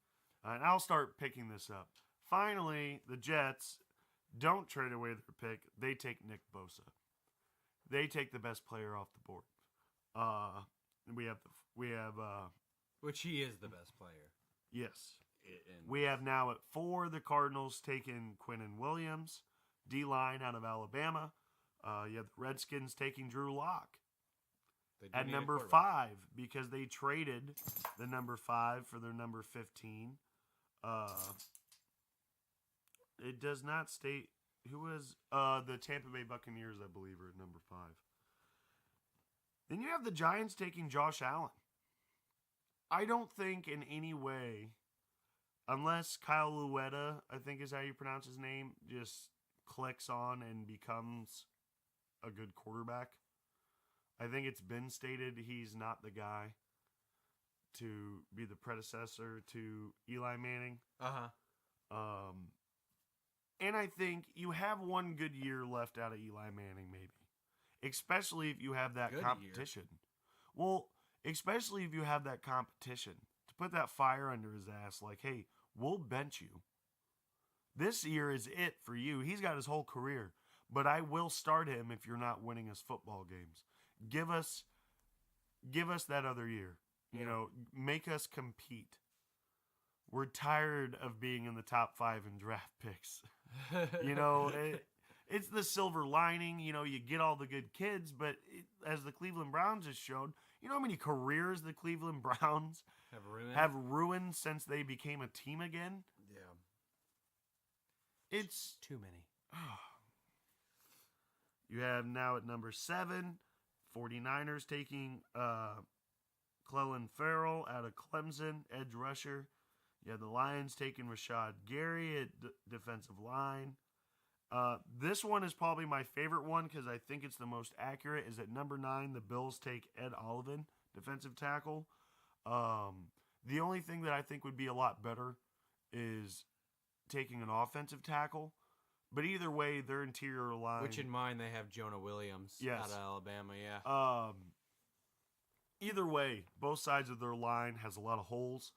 And I'll start picking this up. Finally, the Jets don't trade away their pick. They take Nick Bosa. They take the best player off the board. Which he is the best player. Yes. We have now at 4 the Cardinals taking Quinnen Williams, D-line out of Alabama. You have the Redskins taking Drew Lock at number 5 because they traded the number 5 for their number 15. It does not state who was the Tampa Bay Buccaneers, I believe, are at number 5. Then you have the Giants taking Josh Allen. I don't think in any way, unless Kyle Luetta, I think is how you pronounce his name, just clicks on and becomes a good quarterback. I think it's been stated he's not the guy to be the predecessor to Eli Manning. And I think you have one good year left out of Eli Manning, maybe. Especially if you have that competition. Well, especially if you have that competition. To put that fire under his ass, like, hey, we'll bench you. This year is it for you. He's got his whole career. But I will start him if you're not winning us football games. Give us that other year. You know, make us compete. We're tired of being in the top 5 in draft picks. You know, it's the silver lining. You know, you get all the good kids, but as the Cleveland Browns has shown, you know how many careers the Cleveland Browns have ruined since they became a team again? Yeah. It's too many. You have now at number 7, 49ers taking Clelin Ferrell out of Clemson, edge rusher. You have the Lions taking Rashad Gary at defensive line. This one is probably my favorite one because I think it's the most accurate. Is at number 9, the Bills take Ed Olivan, defensive tackle. The only thing that I think would be a lot better is taking an offensive tackle. But either way, their interior line... Which in mind, they have Jonah Williams out of Alabama, yeah. Either way, both sides of their line has a lot of holes.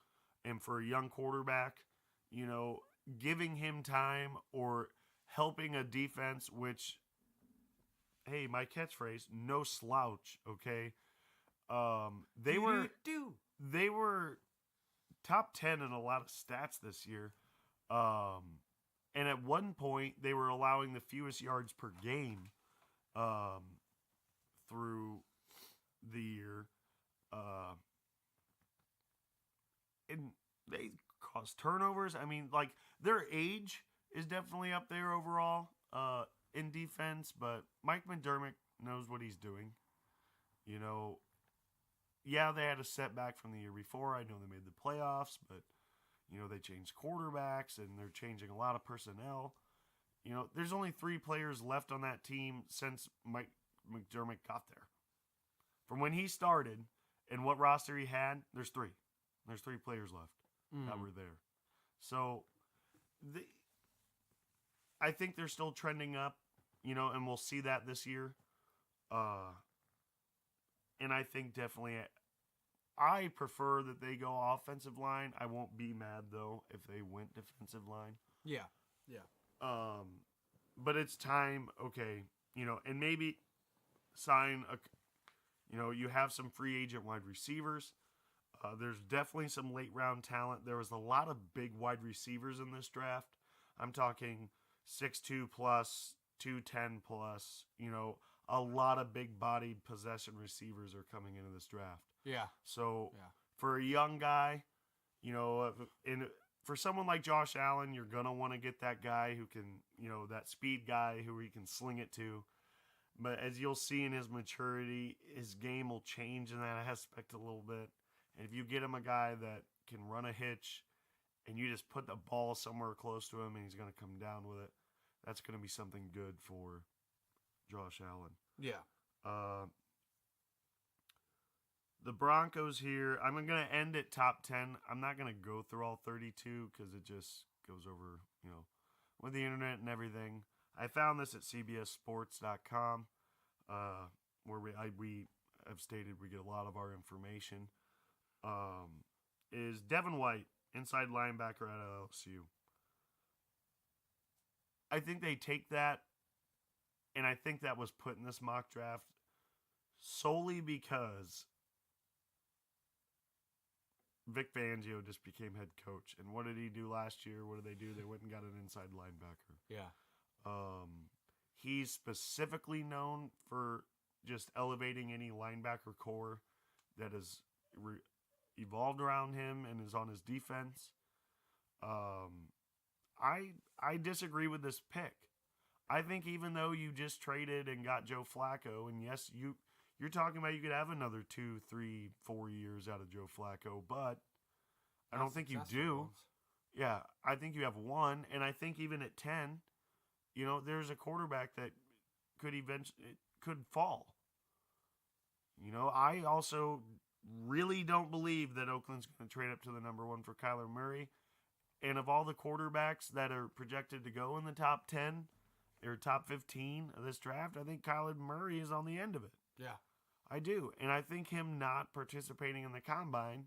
And for a young quarterback, you know, giving him time or helping a defense, which, hey, my catchphrase, no slouch, okay? They were top 10 in a lot of stats this year. And at one point, they were allowing the fewest yards per game through the year. And they cause turnovers. I mean, like, their age is definitely up there overall in defense, but Mike McDermott knows what he's doing. You know, yeah, they had a setback from the year before. I know they made the playoffs, but, you know, they changed quarterbacks and they're changing a lot of personnel. You know, there's only 3 players left on that team since Mike McDermott got there. From when he started and what roster he had, there's 3. There's 3 players left that were there. So, I think they're still trending up, you know, and we'll see that this year. And I think definitely, I prefer that they go offensive line. I won't be mad, though, if they went defensive line. Yeah. But it's time, okay, you know, and maybe sign you know, you have some free agent wide receivers. There's definitely some late round talent. There was a lot of big wide receivers in this draft. I'm talking 6'2 plus, 210 plus, you know, a lot of big bodied possession receivers are coming into this draft. Yeah. So for a young guy, you know, for someone like Josh Allen, you're going to want to get that guy who can, you know, that speed guy who he can sling it to. But as you'll see in his maturity, his game will change in that aspect a little bit. And if you get him a guy that can run a hitch and you just put the ball somewhere close to him and he's going to come down with it, that's going to be something good for Josh Allen. Yeah. The Broncos here, I'm going to end at top 10. I'm not going to go through all 32 because it just goes over, you know, with the internet and everything. I found this at cbssports.com, where we have stated we get a lot of our information. Is Devin White, inside linebacker at LSU. I think they take that, and I think that was put in this mock draft solely because Vic Fangio just became head coach. And what did he do last year? What did they do? They went and got an inside linebacker. Yeah. He's specifically known for just elevating any linebacker core that has evolved around him and is on his defense. I disagree with this pick. I think even though you just traded and got Joe Flacco, and yes, you're talking about you could have another 2, 3, 4 years out of Joe Flacco, but I don't think you do. Yeah, I think you have 1, and I think even at 10, you know, there's a quarterback that could fall. You know, I also really don't believe that Oakland's going to trade up to the number 1 for Kyler Murray. And of all the quarterbacks that are projected to go in the top 10 or top 15 of this draft, I think Kyler Murray is on the end of it. Yeah. I do. And I think him not participating in the combine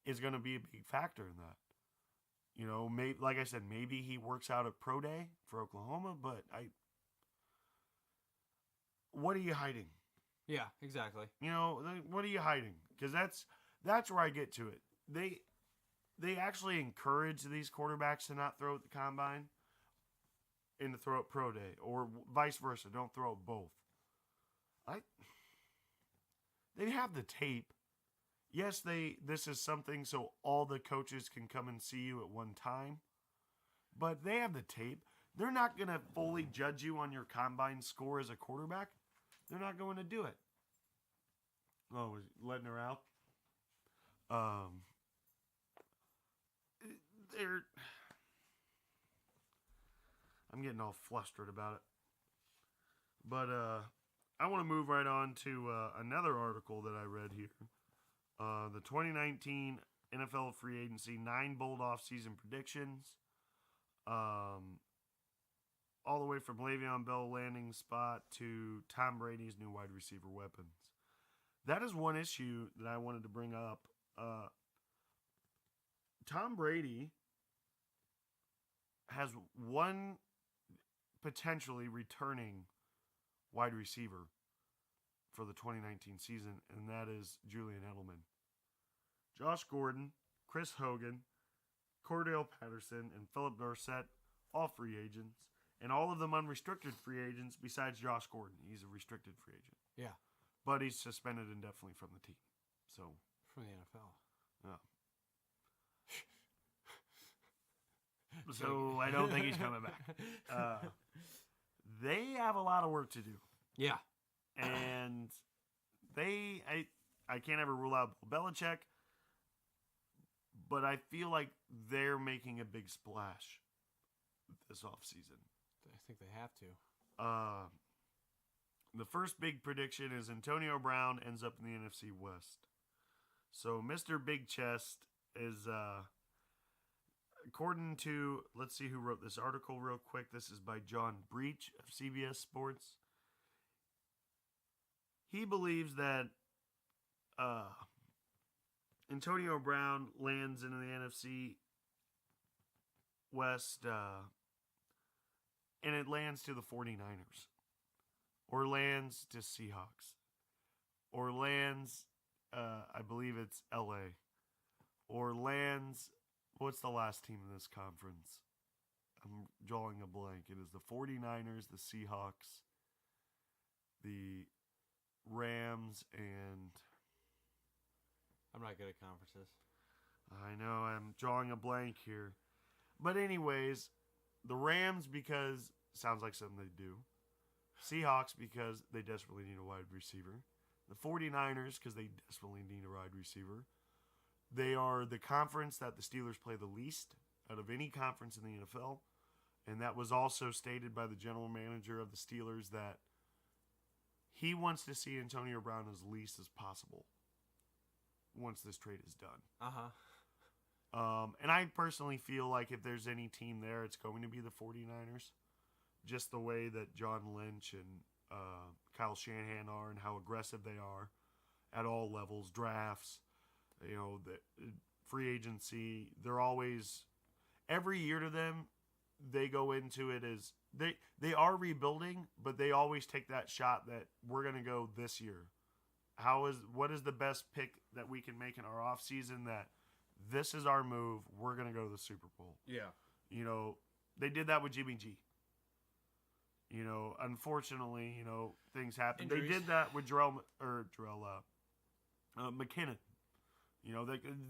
is going to be a big factor in that. You know, like I said, maybe he works out at Pro Day for Oklahoma, but what are you hiding? Yeah, exactly. You know, what are you hiding? Because that's where I get to it. They actually encourage these quarterbacks to not throw at the combine and to throw at Pro Day, or vice versa. Don't throw at both. They have the tape. Yes, this is something so all the coaches can come and see you at one time, but they have the tape. They're not going to fully judge you on your combine score as a quarterback. They're not going to do it. Oh, was letting her out? I'm getting all flustered about it. But I want to move right on to another article that I read here. The 2019 NFL free agency, 9 bold offseason predictions. All the way from Le'Veon Bell landing spot to Tom Brady's new wide receiver weapons. That is one issue that I wanted to bring up. Tom Brady has one potentially returning wide receiver for the 2019 season, and that is Julian Edelman. Josh Gordon, Chris Hogan, Cordell Patterson, and Philip Dorsett all free agents, and all of them unrestricted free agents besides Josh Gordon. He's a restricted free agent. Yeah. But he's suspended indefinitely from the team. So From the NFL. Yeah. So I don't think he's coming back. They have a lot of work to do. Yeah. And I can't ever rule out Belichick, but I feel like they're making a big splash this offseason. I think they have to. The first big prediction is Antonio Brown ends up in the NFC West. So Mr. Big Chest is, according to, let's see who wrote this article real quick. This is by John Breach of CBS Sports. He believes that Antonio Brown lands in the NFC West, and it lands to the 49ers. Or lands to Seahawks. Or lands, I believe it's LA. Or lands, what's the last team in this conference? I'm drawing a blank. It is the 49ers, the Seahawks, the Rams, and... I'm not good at conferences. I know, I'm drawing a blank here. But anyways, the Rams, because sounds like something they do. Seahawks, because they desperately need a wide receiver. The 49ers, because they desperately need a wide receiver. They are the conference that the Steelers play the least out of any conference in the NFL. And that was also stated by the general manager of the Steelers that he wants to see Antonio Brown as least as possible once this trade is done. And I personally feel like if there's any team there, it's going to be the 49ers. Just the way that John Lynch and Kyle Shanahan are and how aggressive they are at all levels, drafts, the free agency. They're always, every year to them, they go into it as, they are rebuilding, but they always take that shot that we're going to go this year. What is the best pick that we can make in our offseason that this is our move, we're going to go to the Super Bowl. Yeah. They did that with Jimmy G. Unfortunately, things happen. Injuries. They did that with McKinnon.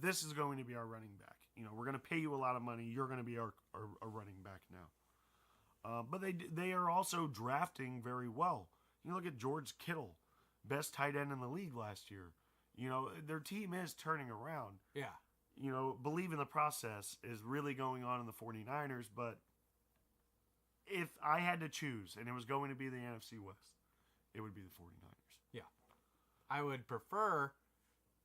This is going to be our running back. We're going to pay you a lot of money. You're going to be our running back now. But they are also drafting very well. You look at George Kittle, best tight end in the league last year. Their team is turning around. Yeah. Believe in the process is really going on in the 49ers, but if I had to choose, and it was going to be the NFC West, it would be the 49ers. Yeah. I would prefer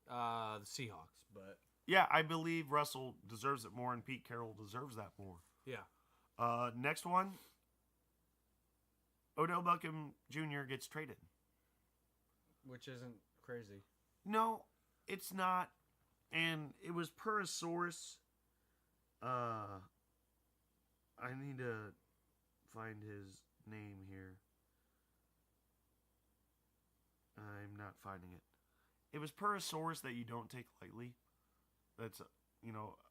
the Seahawks, but... Yeah, I believe Russell deserves it more, and Pete Carroll deserves that more. Yeah. Next one, Odell Beckham Jr. gets traded. Which isn't crazy. No, it's not. And it was per a source. I need to find his name here. I'm not finding it. It was per a source that you don't take lightly. That's,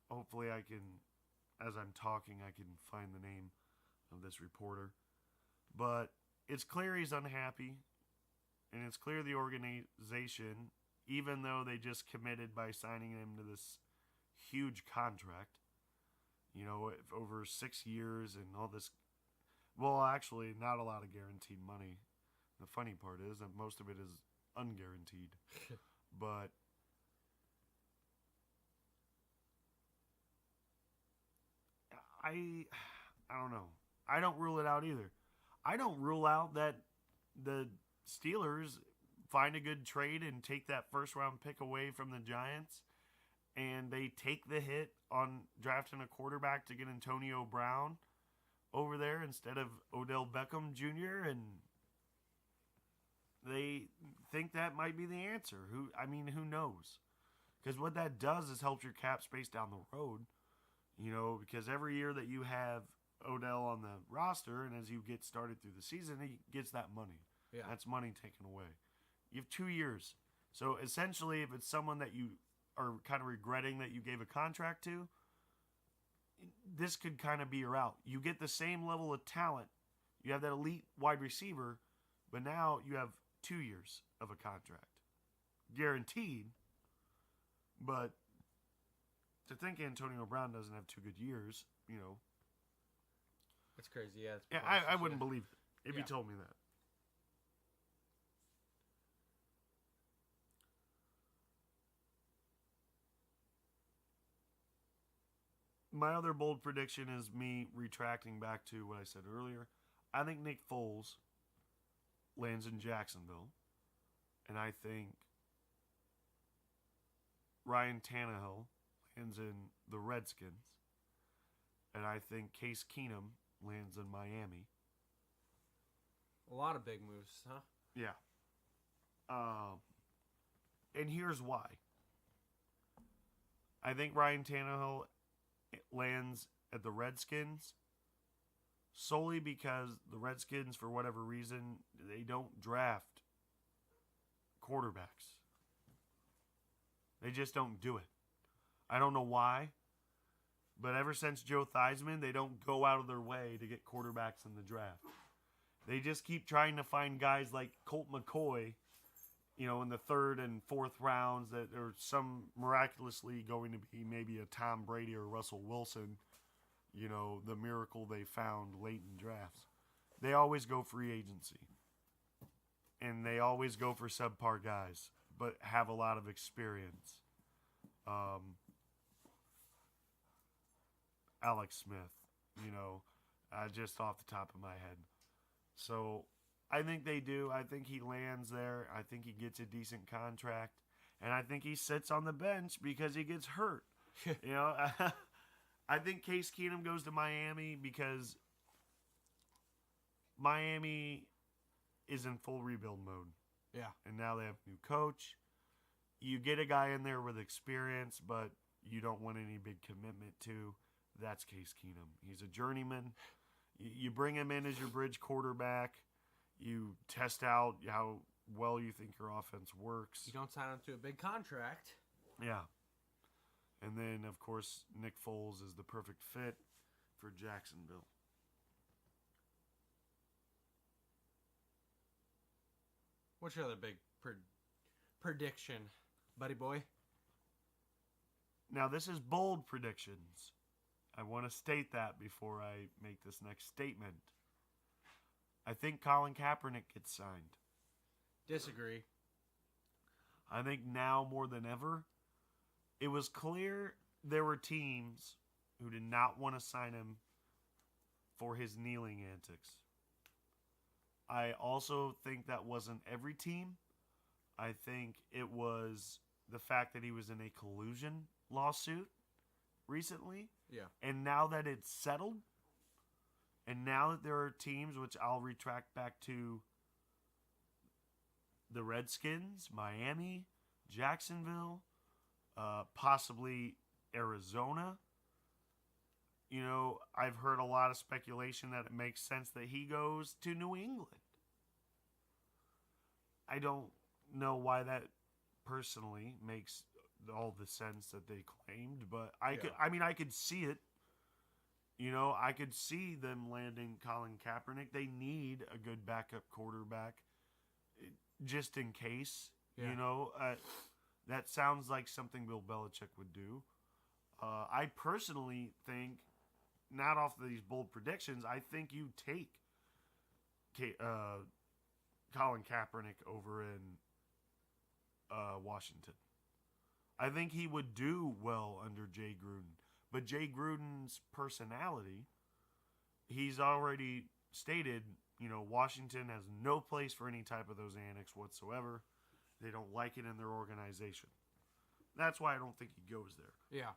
hopefully I can, as I'm talking, I can find the name of this reporter. But it's clear he's unhappy. And it's clear the organization, even though they just committed by signing him to this huge contract, over 6 years and all this. Well, actually, not a lot of guaranteed money. The funny part is that most of it is unguaranteed. But I don't know. I don't rule it out either. I don't rule out that the Steelers find a good trade and take that first round pick away from the Giants, and they take the hit on drafting a quarterback to get Antonio Brown over there instead of Odell Beckham Jr., and they think that might be the answer. Who knows? Because what that does is helps your cap space down the road, because every year that you have Odell on the roster, and as you get started through the season, he gets that money. Yeah. That's money taken away. You have 2 years. So essentially, if it's someone that you are kind of regretting that you gave a contract to, this could kind of be your out. You get the same level of talent. You have that elite wide receiver, but now you have 2 years of a contract. Guaranteed. But to think Antonio Brown doesn't have 2 good years, That's crazy. Yeah, yeah, I wouldn't believe it if you told me that. My other bold prediction is me retracting back to what I said earlier. I think Nick Foles lands in Jacksonville, and I think Ryan Tannehill lands in the Redskins, and I think Case Keenum lands in Miami. A lot of big moves, huh? Yeah. And here's why. I think Ryan Tannehill lands at the Redskins solely because the Redskins, for whatever reason, they don't draft quarterbacks. They just don't do it. I don't know why, but ever since Joe Theismann, they don't go out of their way to get quarterbacks in the draft. They just keep trying to find guys like Colt McCoy, in the 3rd and 4th rounds that are some miraculously going to be maybe a Tom Brady or Russell Wilson, the miracle they found late in drafts. They always go free agency. And they always go for subpar guys, but have a lot of experience. Alex Smith, just off the top of my head. So I think they do. I think he lands there. I think he gets a decent contract. And I think he sits on the bench because he gets hurt. I think Case Keenum goes to Miami because Miami is in full rebuild mode. Yeah. And now they have a new coach. You get a guy in there with experience, but you don't want any big commitment to. That's Case Keenum. He's a journeyman. You bring him in as your bridge quarterback. You test out how well you think your offense works. You don't sign him to a big contract. Yeah. And then, of course, Nick Foles is the perfect fit for Jacksonville. What's your other big prediction, buddy boy? Now, this is bold predictions. I want to state that before I make this next statement. I think Colin Kaepernick gets signed. Disagree. I think now more than ever, it was clear there were teams who did not want to sign him for his kneeling antics. I also think that wasn't every team. I think it was the fact that he was in a collusion lawsuit recently. Yeah. And now that it's settled, and now that there are teams, which I'll retract back to the Redskins, Miami, Jacksonville, possibly Arizona. I've heard a lot of speculation that it makes sense that he goes to New England. I don't know why that personally makes all the sense that they claimed, but I could see it. I could see them landing Colin Kaepernick. They need a good backup quarterback just in case. Yeah. That sounds like something Bill Belichick would do. I personally think, not off of these bold predictions, I think you take Colin Kaepernick over in Washington. I think he would do well under Jay Gruden. But Jay Gruden's personality, he's already stated, Washington has no place for any type of those annex whatsoever. They don't like it in their organization. That's why I don't think he goes there. Yeah.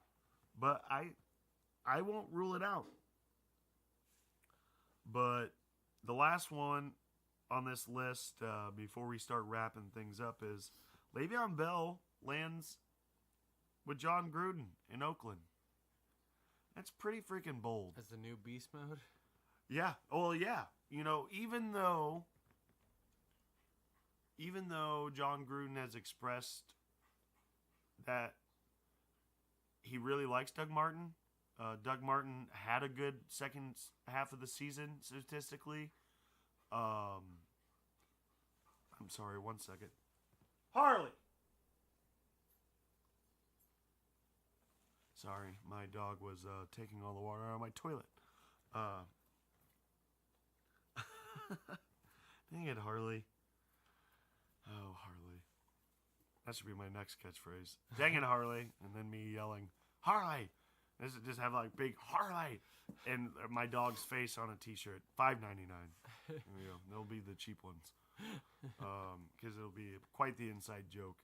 But I won't rule it out. But the last one on this list, before we start wrapping things up, is Le'Veon Bell lands with John Gruden in Oakland. That's pretty freaking bold. As the new beast mode? Yeah. Oh, yeah. Even though John Gruden has expressed that he really likes Doug Martin, Doug Martin had a good second half of the season statistically. I'm sorry, 1 second. Harley! Sorry, my dog was taking all the water out of my toilet. Dang it, Harley. Oh, Harley. That should be my next catchphrase. Dang it, Harley. And then me yelling, Harley! Just have like big Harley! And my dog's face on a t-shirt. $5.99. There we go. They'll be the cheap ones. Because it'll be quite the inside joke.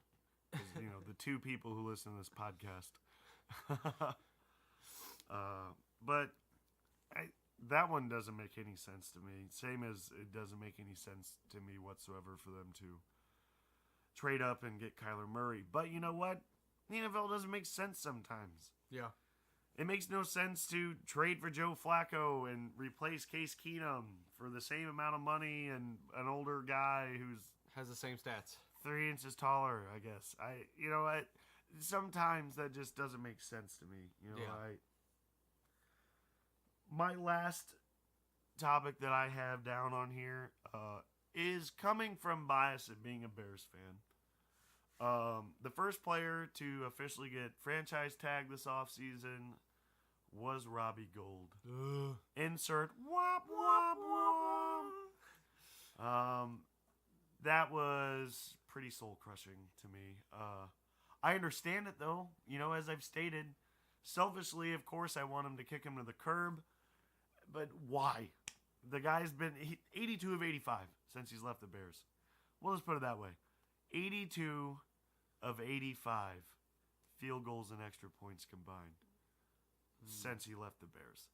Because, the two people who listen to this podcast. But that one doesn't make any sense to me. Same as it doesn't make any sense to me whatsoever for them to trade up and get Kyler Murray. But you know what? The NFL doesn't make sense sometimes. Yeah. It makes no sense to trade for Joe Flacco and replace Case Keenum for the same amount of money and an older guy who's has the same stats. 3 inches taller, I guess. Sometimes that just doesn't make sense to me. My last topic that I have down on here is coming from bias of being a Bears fan. The first player to officially get franchise tagged this offseason was Robbie Gould. Insert wop, wop, wop. That was pretty soul-crushing to me. I understand it, though. As I've stated, selfishly, of course, I want him to kick him to the curb. But why? The guy's been 82 of 85 since he's left the Bears. We'll just put it that way. 82 of 85 field goals and extra points combined since he left the Bears.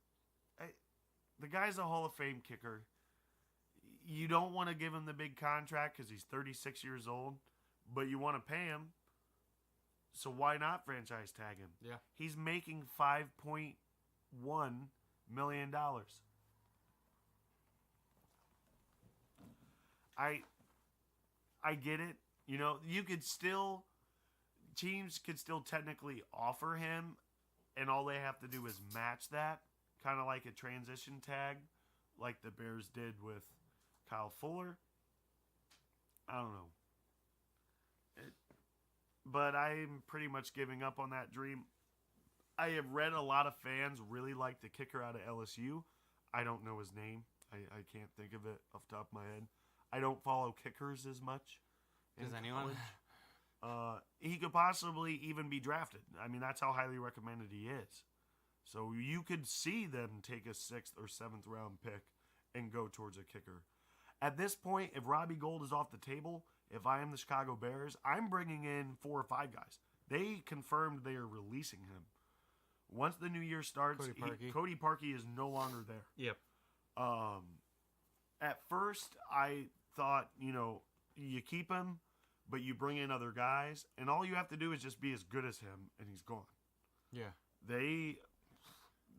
The guy's a Hall of Fame kicker. You don't want to give him the big contract because he's 36 years old, but you want to pay him. So why not franchise tag him? Yeah. He's making $5.1 million. I get it. Teams could still technically offer him, and all they have to do is match that, kind of like a transition tag, like the Bears did with Kyle Fuller. I don't know. But I'm pretty much giving up on that dream. I have read a lot of fans really like the kicker out of LSU. I don't know his name. I can't think of it off the top of my head. I don't follow kickers as much. Does anyone? He could possibly even be drafted. I mean, that's how highly recommended he is. So you could see them take a 6th or 7th round pick and go towards a kicker. At this point, if Robbie Gould is off the table, if I am the Chicago Bears, I'm bringing in 4 or 5 guys. They confirmed they are releasing him. Once the new year starts, Cody Parkey is no longer there. Yep. At first, I thought, you keep him, but you bring in other guys, and all you have to do is just be as good as him, and he's gone. Yeah. They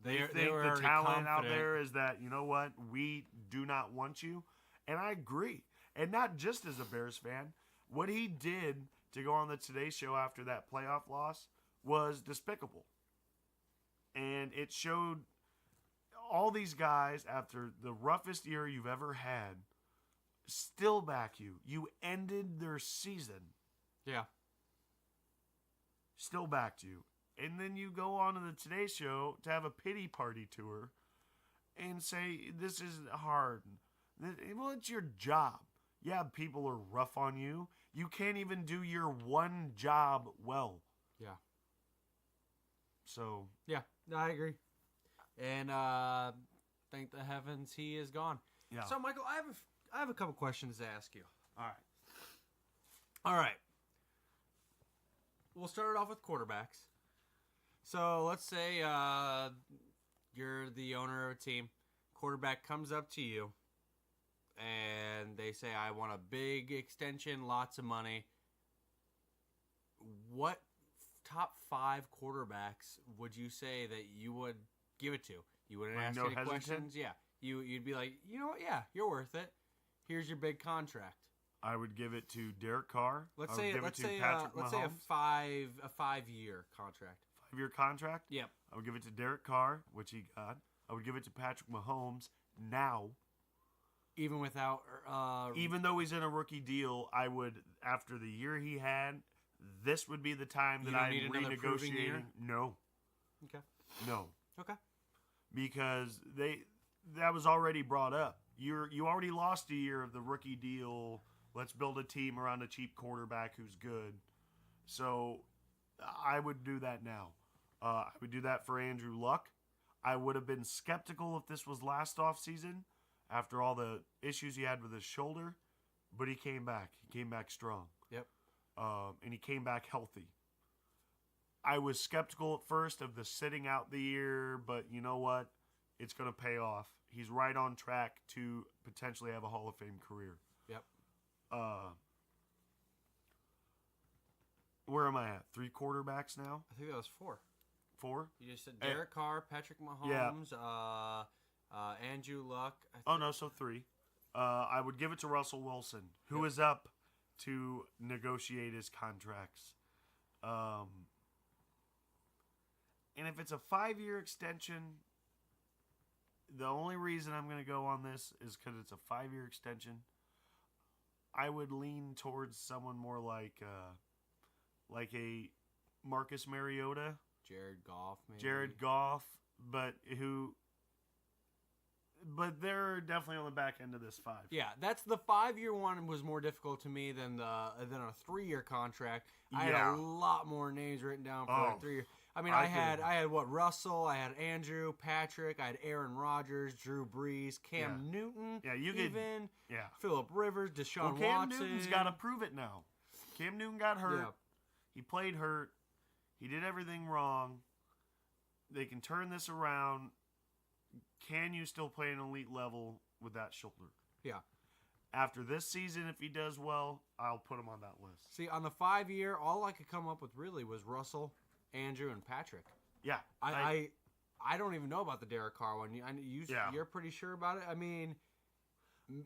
were think the already talent out confident. there is that, you know what, we do not want you. And I agree. And not just as a Bears fan. What he did to go on the Today Show after that playoff loss was despicable. And it showed all these guys, after the roughest year you've ever had, still back you. You ended their season. Yeah. Still backed you. And then you go on to the Today Show to have a pity party tour and say, this isn't hard. Well, it's your job. Yeah, people are rough on you. You can't even do your one job well. Yeah. So. Yeah, I agree. And thank the heavens he is gone. Yeah. So, Michael, I have a couple questions to ask you. All right. We'll start it off with quarterbacks. So let's say you're the owner of a team. Quarterback comes up to you, and they say, I want a big extension, lots of money. What top 5 quarterbacks would you say that you would give it to? You wouldn't ask any questions? Yeah. You'd be like, you know what? Yeah, you're worth it. Here's your big contract. I would give it to Derek Carr. Let's say a 5-year contract. 5-year contract. Yep. I would give it to Derek Carr, which he got. I would give it to Patrick Mahomes now. Even without... Even though he's in a rookie deal, I would, after the year he had, this would be the time that I'm renegotiating. No. Okay. No. Okay. Because that was already brought up. You already lost a year of the rookie deal. Let's build a team around a cheap quarterback who's good. So I would do that now. I would do that for Andrew Luck. I would have been skeptical if this was last offseason after all the issues he had with his shoulder, but he came back. He came back strong. Yep. And he came back healthy. I was skeptical at first of the sitting out the year, but you know what? It's going to pay off. He's right on track to potentially have a Hall of Fame career. Yep. Where am I at? 3 quarterbacks now? I think that was 4. 4? You just said Derek Carr, Patrick Mahomes, Andrew Luck. So 3. I would give it to Russell Wilson, who is up to negotiate his contracts. And if it's a 5-year extension, the only reason I'm going to go on this is because it's a 5-year extension. I would lean towards someone more like a Marcus Mariota. Jared Goff, maybe. Jared Goff, but they're definitely on the back end of this 5. Yeah, that's the 5-year one was more difficult to me than a 3-year contract. I had a lot more names written down for 3 years. I mean, I had Russell, I had Andrew, Patrick, I had Aaron Rodgers, Drew Brees, Cam Newton, Phillip Rivers, Deshaun Watson. Cam Newton's got to prove it now. Cam Newton got hurt. Yeah. He played hurt. He did everything wrong. They can turn this around. Can you still play an elite level with that shoulder? Yeah. After this season, if he does well, I'll put him on that list. See, on the 5-year, all I could come up with really was Russell, Andrew, and Patrick. Yeah. I don't even know about the Derek Carr one. You're pretty sure about it? I mean,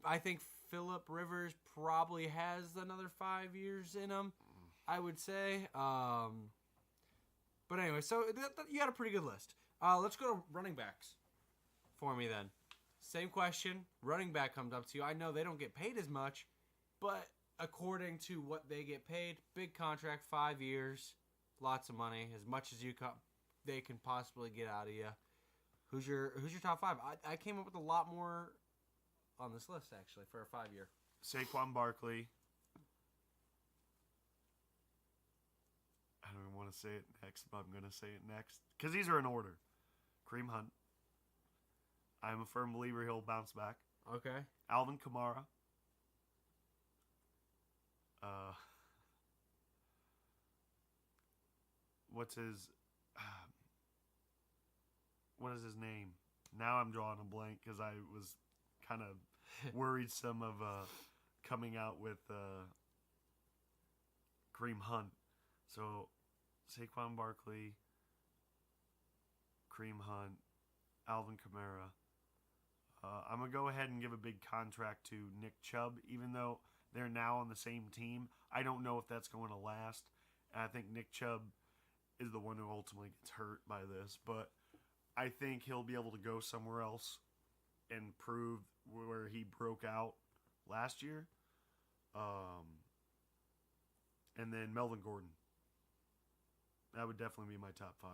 I think Phillip Rivers probably has another 5 years in him, I would say. But anyway, so you got a pretty good list. Let's go to running backs for me then. Same question. Running back comes up to you. I know they don't get paid as much, but according to what they get paid, big contract, 5 years, lots of money, as much as they can possibly get out of you. Who's your top 5? I came up with a lot more on this list actually for a 5-year. Saquon Barkley. I don't even want to say it next, but I'm going to say it next because these are in order. Kareem Hunt. I'm a firm believer he'll bounce back. Okay. Alvin Kamara. What is his name? Now I'm drawing a blank because I was kind of worrisome of coming out with Kareem Hunt. So Saquon Barkley, Kareem Hunt, Alvin Kamara. I'm going to go ahead and give a big contract to Nick Chubb, even though they're now on the same team. I don't know if that's going to last. And I think Nick Chubb is the one who ultimately gets hurt by this. But I think he'll be able to go somewhere else and prove where he broke out last year. And then Melvin Gordon. That would definitely be my top 5.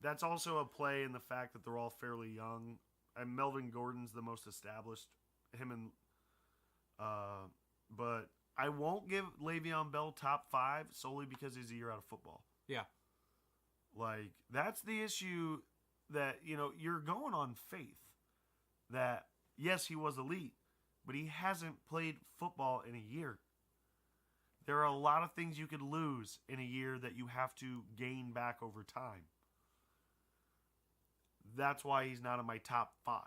That's also a play in the fact that they're all fairly young. And Melvin Gordon's the most established. But I won't give Le'Veon Bell top 5 solely because he's a year out of football. Yeah. Like, that's the issue that, you're going on faith. That, yes, he was elite, but he hasn't played football in a year. There are a lot of things you could lose in a year that you have to gain back over time. That's why he's not in my top 5.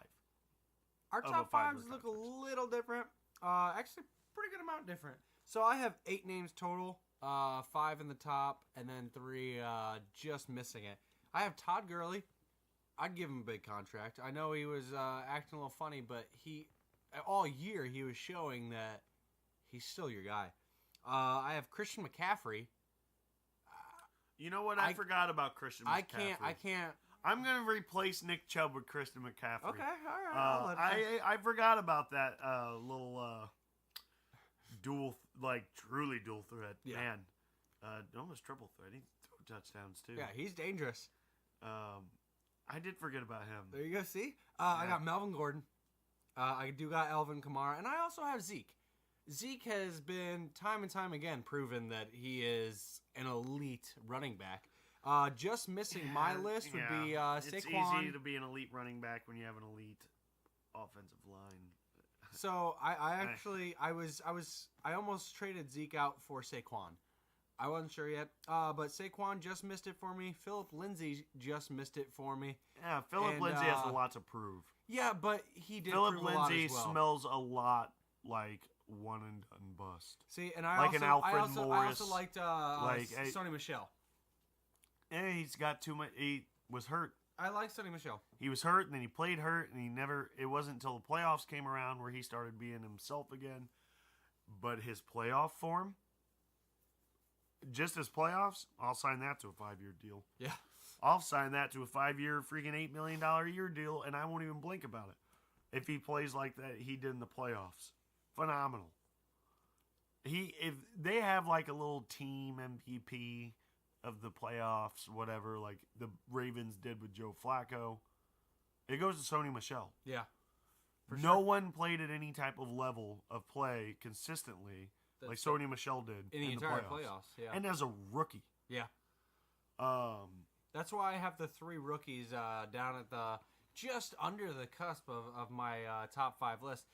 Our top 5s look a little different. Actually, pretty good amount different. So I have 8 names total, 5 in the top, and then 3 just missing it. I have Todd Gurley. I'd give him a big contract. I know he was acting a little funny, but all year he was showing that he's still your guy. I have Christian McCaffrey. You know what? I forgot about Christian McCaffrey. I can't. I'm going to replace Nick Chubb with Christian McCaffrey. Okay, all right. I forgot about that little truly dual threat. Yeah. Man, almost triple threat. He threw touchdowns, too. Yeah, he's dangerous. I did forget about him. There you go, see? I got Melvin Gordon. I do got Alvin Kamara. And I also have Zeke. Zeke has been, time and time again, proven that he is an elite running back. Just missing my list would be Saquon. It's easy to be an elite running back when you have an elite offensive line. So I almost traded Zeke out for Saquon. I wasn't sure yet, but Saquon just missed it for me. Philip Lindsay just missed it for me. Yeah, Philip Lindsay has a lot to prove. Yeah, but he did Philip prove a lot Lindsay as well. smells a lot like one and done bust. See, and I also liked Sonny Michel. Yeah, he's got too much. He was hurt. I like Sonny Michel. He was hurt, and then he played hurt, and it wasn't until the playoffs came around where he started being himself again. But his playoff form, just his playoffs, I'll sign that to a 5-year deal. Yeah. I'll sign that to a 5-year freaking $8 million a year deal, and I won't even blink about it. If he plays like that he did in the playoffs. Phenomenal. If they have like a little team MVP of the playoffs, whatever, like the Ravens did with Joe Flacco, it goes to Sonny Michel. Yeah. No one played at any type of level of play consistently like Sonny Michel did in the entire playoffs. Yeah. And as a rookie. Yeah. That's why I have the 3 rookies down at the just under the cusp of my top 5 list.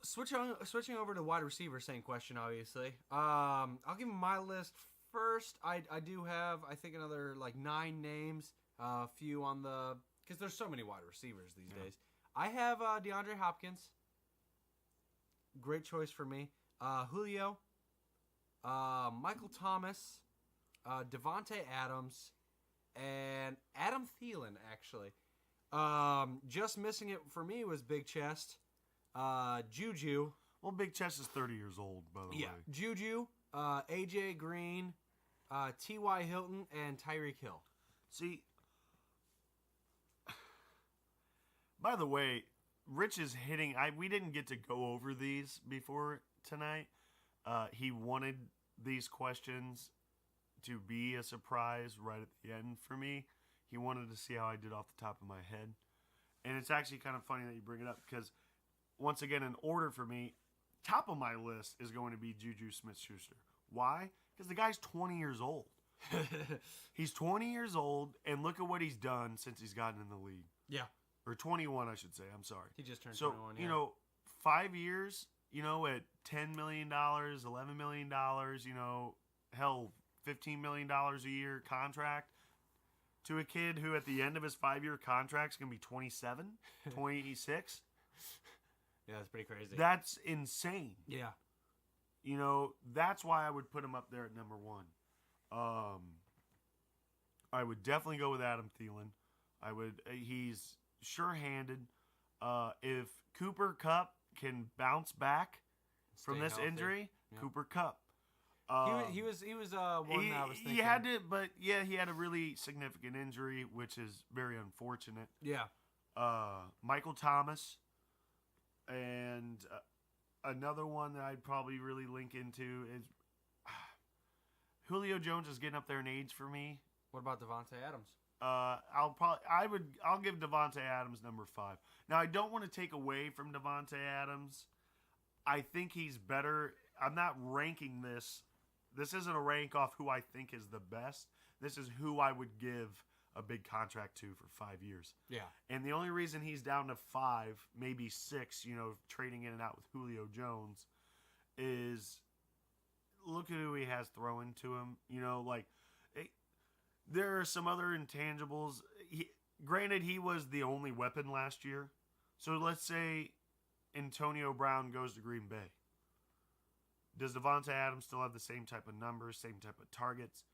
Switching over to wide receiver, same question, obviously. I'll give my list first. I do have, I think, another 9 names. A few on the, because there's so many wide receivers these days. I have DeAndre Hopkins. Great choice for me. Julio. Michael Thomas. Devontae Adams. And Adam Thielen, actually. Just missing it for me was Big Chest. Juju. Well, Big Chest is 30 years old, by the way. Juju, AJ Green, T.Y. Hilton, and Tyreek Hill. See, by the way, Rich is hitting. We didn't get to go over these before tonight. He wanted these questions to be a surprise right at the end for me. He wanted to see how I did off the top of my head. And it's actually kind of funny that you bring it up because, once again, in order for me, top of my list is going to be Juju Smith-Schuster. Why? Because the guy's 20 years old. He's 20 years old, and look at what he's done since he's gotten in the league. Yeah. Or 21, I should say. I'm sorry. He just turned 21, yeah. 5 years, at $10 million, $11 million, hell, $15 million a year contract to a kid who at the end of his 5-year contract is going to be 27, 26. Yeah, that's pretty crazy. That's insane. Yeah. That's why I would put him up there at number 1. I would definitely go with Adam Thielen. He's sure-handed. If Cooper Kupp can bounce back from this injury, yeah. Cooper Kupp. He was one that I was thinking. He had a really significant injury, which is very unfortunate. Yeah. Michael Thomas, and another one that I'd probably really link into is Julio Jones is getting up there in age for me. What about Devontae Adams? I'll give Devontae Adams number 5. Now I don't want to take away from Devontae Adams. I think he's better. I'm not ranking this. This isn't a rank off who I think is the best. This is who I would give a big contract to for 5 years. Yeah. And the only reason he's down to 5, maybe 6, trading in and out with Julio Jones, is look at who he has throwing to him. There are some other intangibles. Granted, he was the only weapon last year. So let's say Antonio Brown goes to Green Bay. Does Devontae Adams still have the same type of numbers, same type of targets?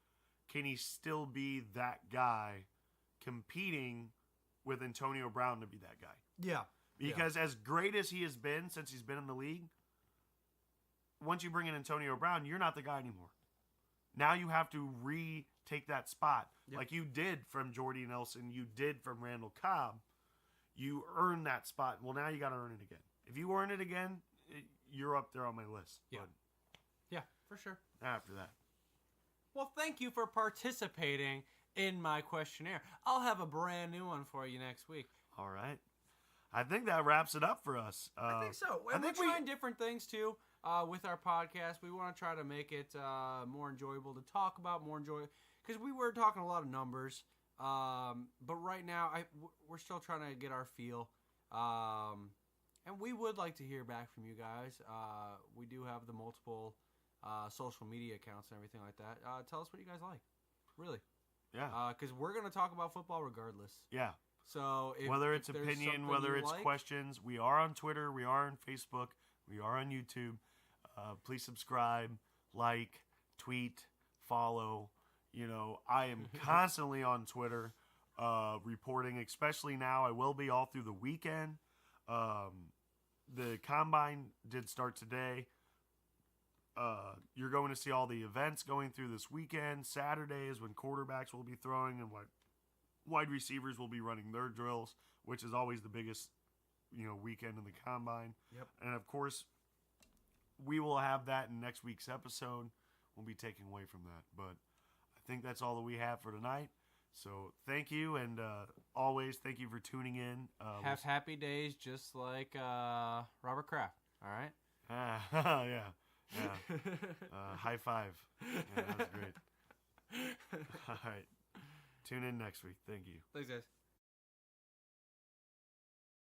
Can he still be that guy competing with Antonio Brown to be that guy? Yeah. Because as great as he has been since he's been in the league, once you bring in Antonio Brown, you're not the guy anymore. Now you have to retake that spot. Yep. Like you did from Jordy Nelson, you did from Randall Cobb. You earned that spot. Well, now you got to earn it again. If you earn it again, you're up there on my list. Yeah. But Yeah, for sure. after that. Well, thank you for participating in my questionnaire. I'll have a brand new one for you next week. All right. I think that wraps it up for us. I think so. And we're trying different things, too, with our podcast. We want to try to make it more enjoyable to talk about, because we were talking a lot of numbers. But right now, we're still trying to get our feel. And we would like to hear back from you guys. We do have the multiple social media accounts and everything like that. Tell us what you guys like. Really. Yeah. Because we're going to talk about football regardless. Yeah. So whether it's opinion, whether it's questions, we are on Twitter, we are on Facebook, we are on YouTube. Please subscribe, like, tweet, follow. I am constantly on Twitter reporting, especially now. I will be all through the weekend. The Combine did start today. You're going to see all the events going through this weekend. Saturday is when quarterbacks will be throwing and wide receivers will be running their drills, which is always the biggest, weekend in the Combine. Yep. And, of course, we will have that in next week's episode. We'll be taking away from that. But I think that's all that we have for tonight. So thank you, and always thank you for tuning in. Have happy days just like Robert Kraft, all right? Yeah. High five. Yeah, that was great. All right. Tune in next week. Thank you. Thanks, guys.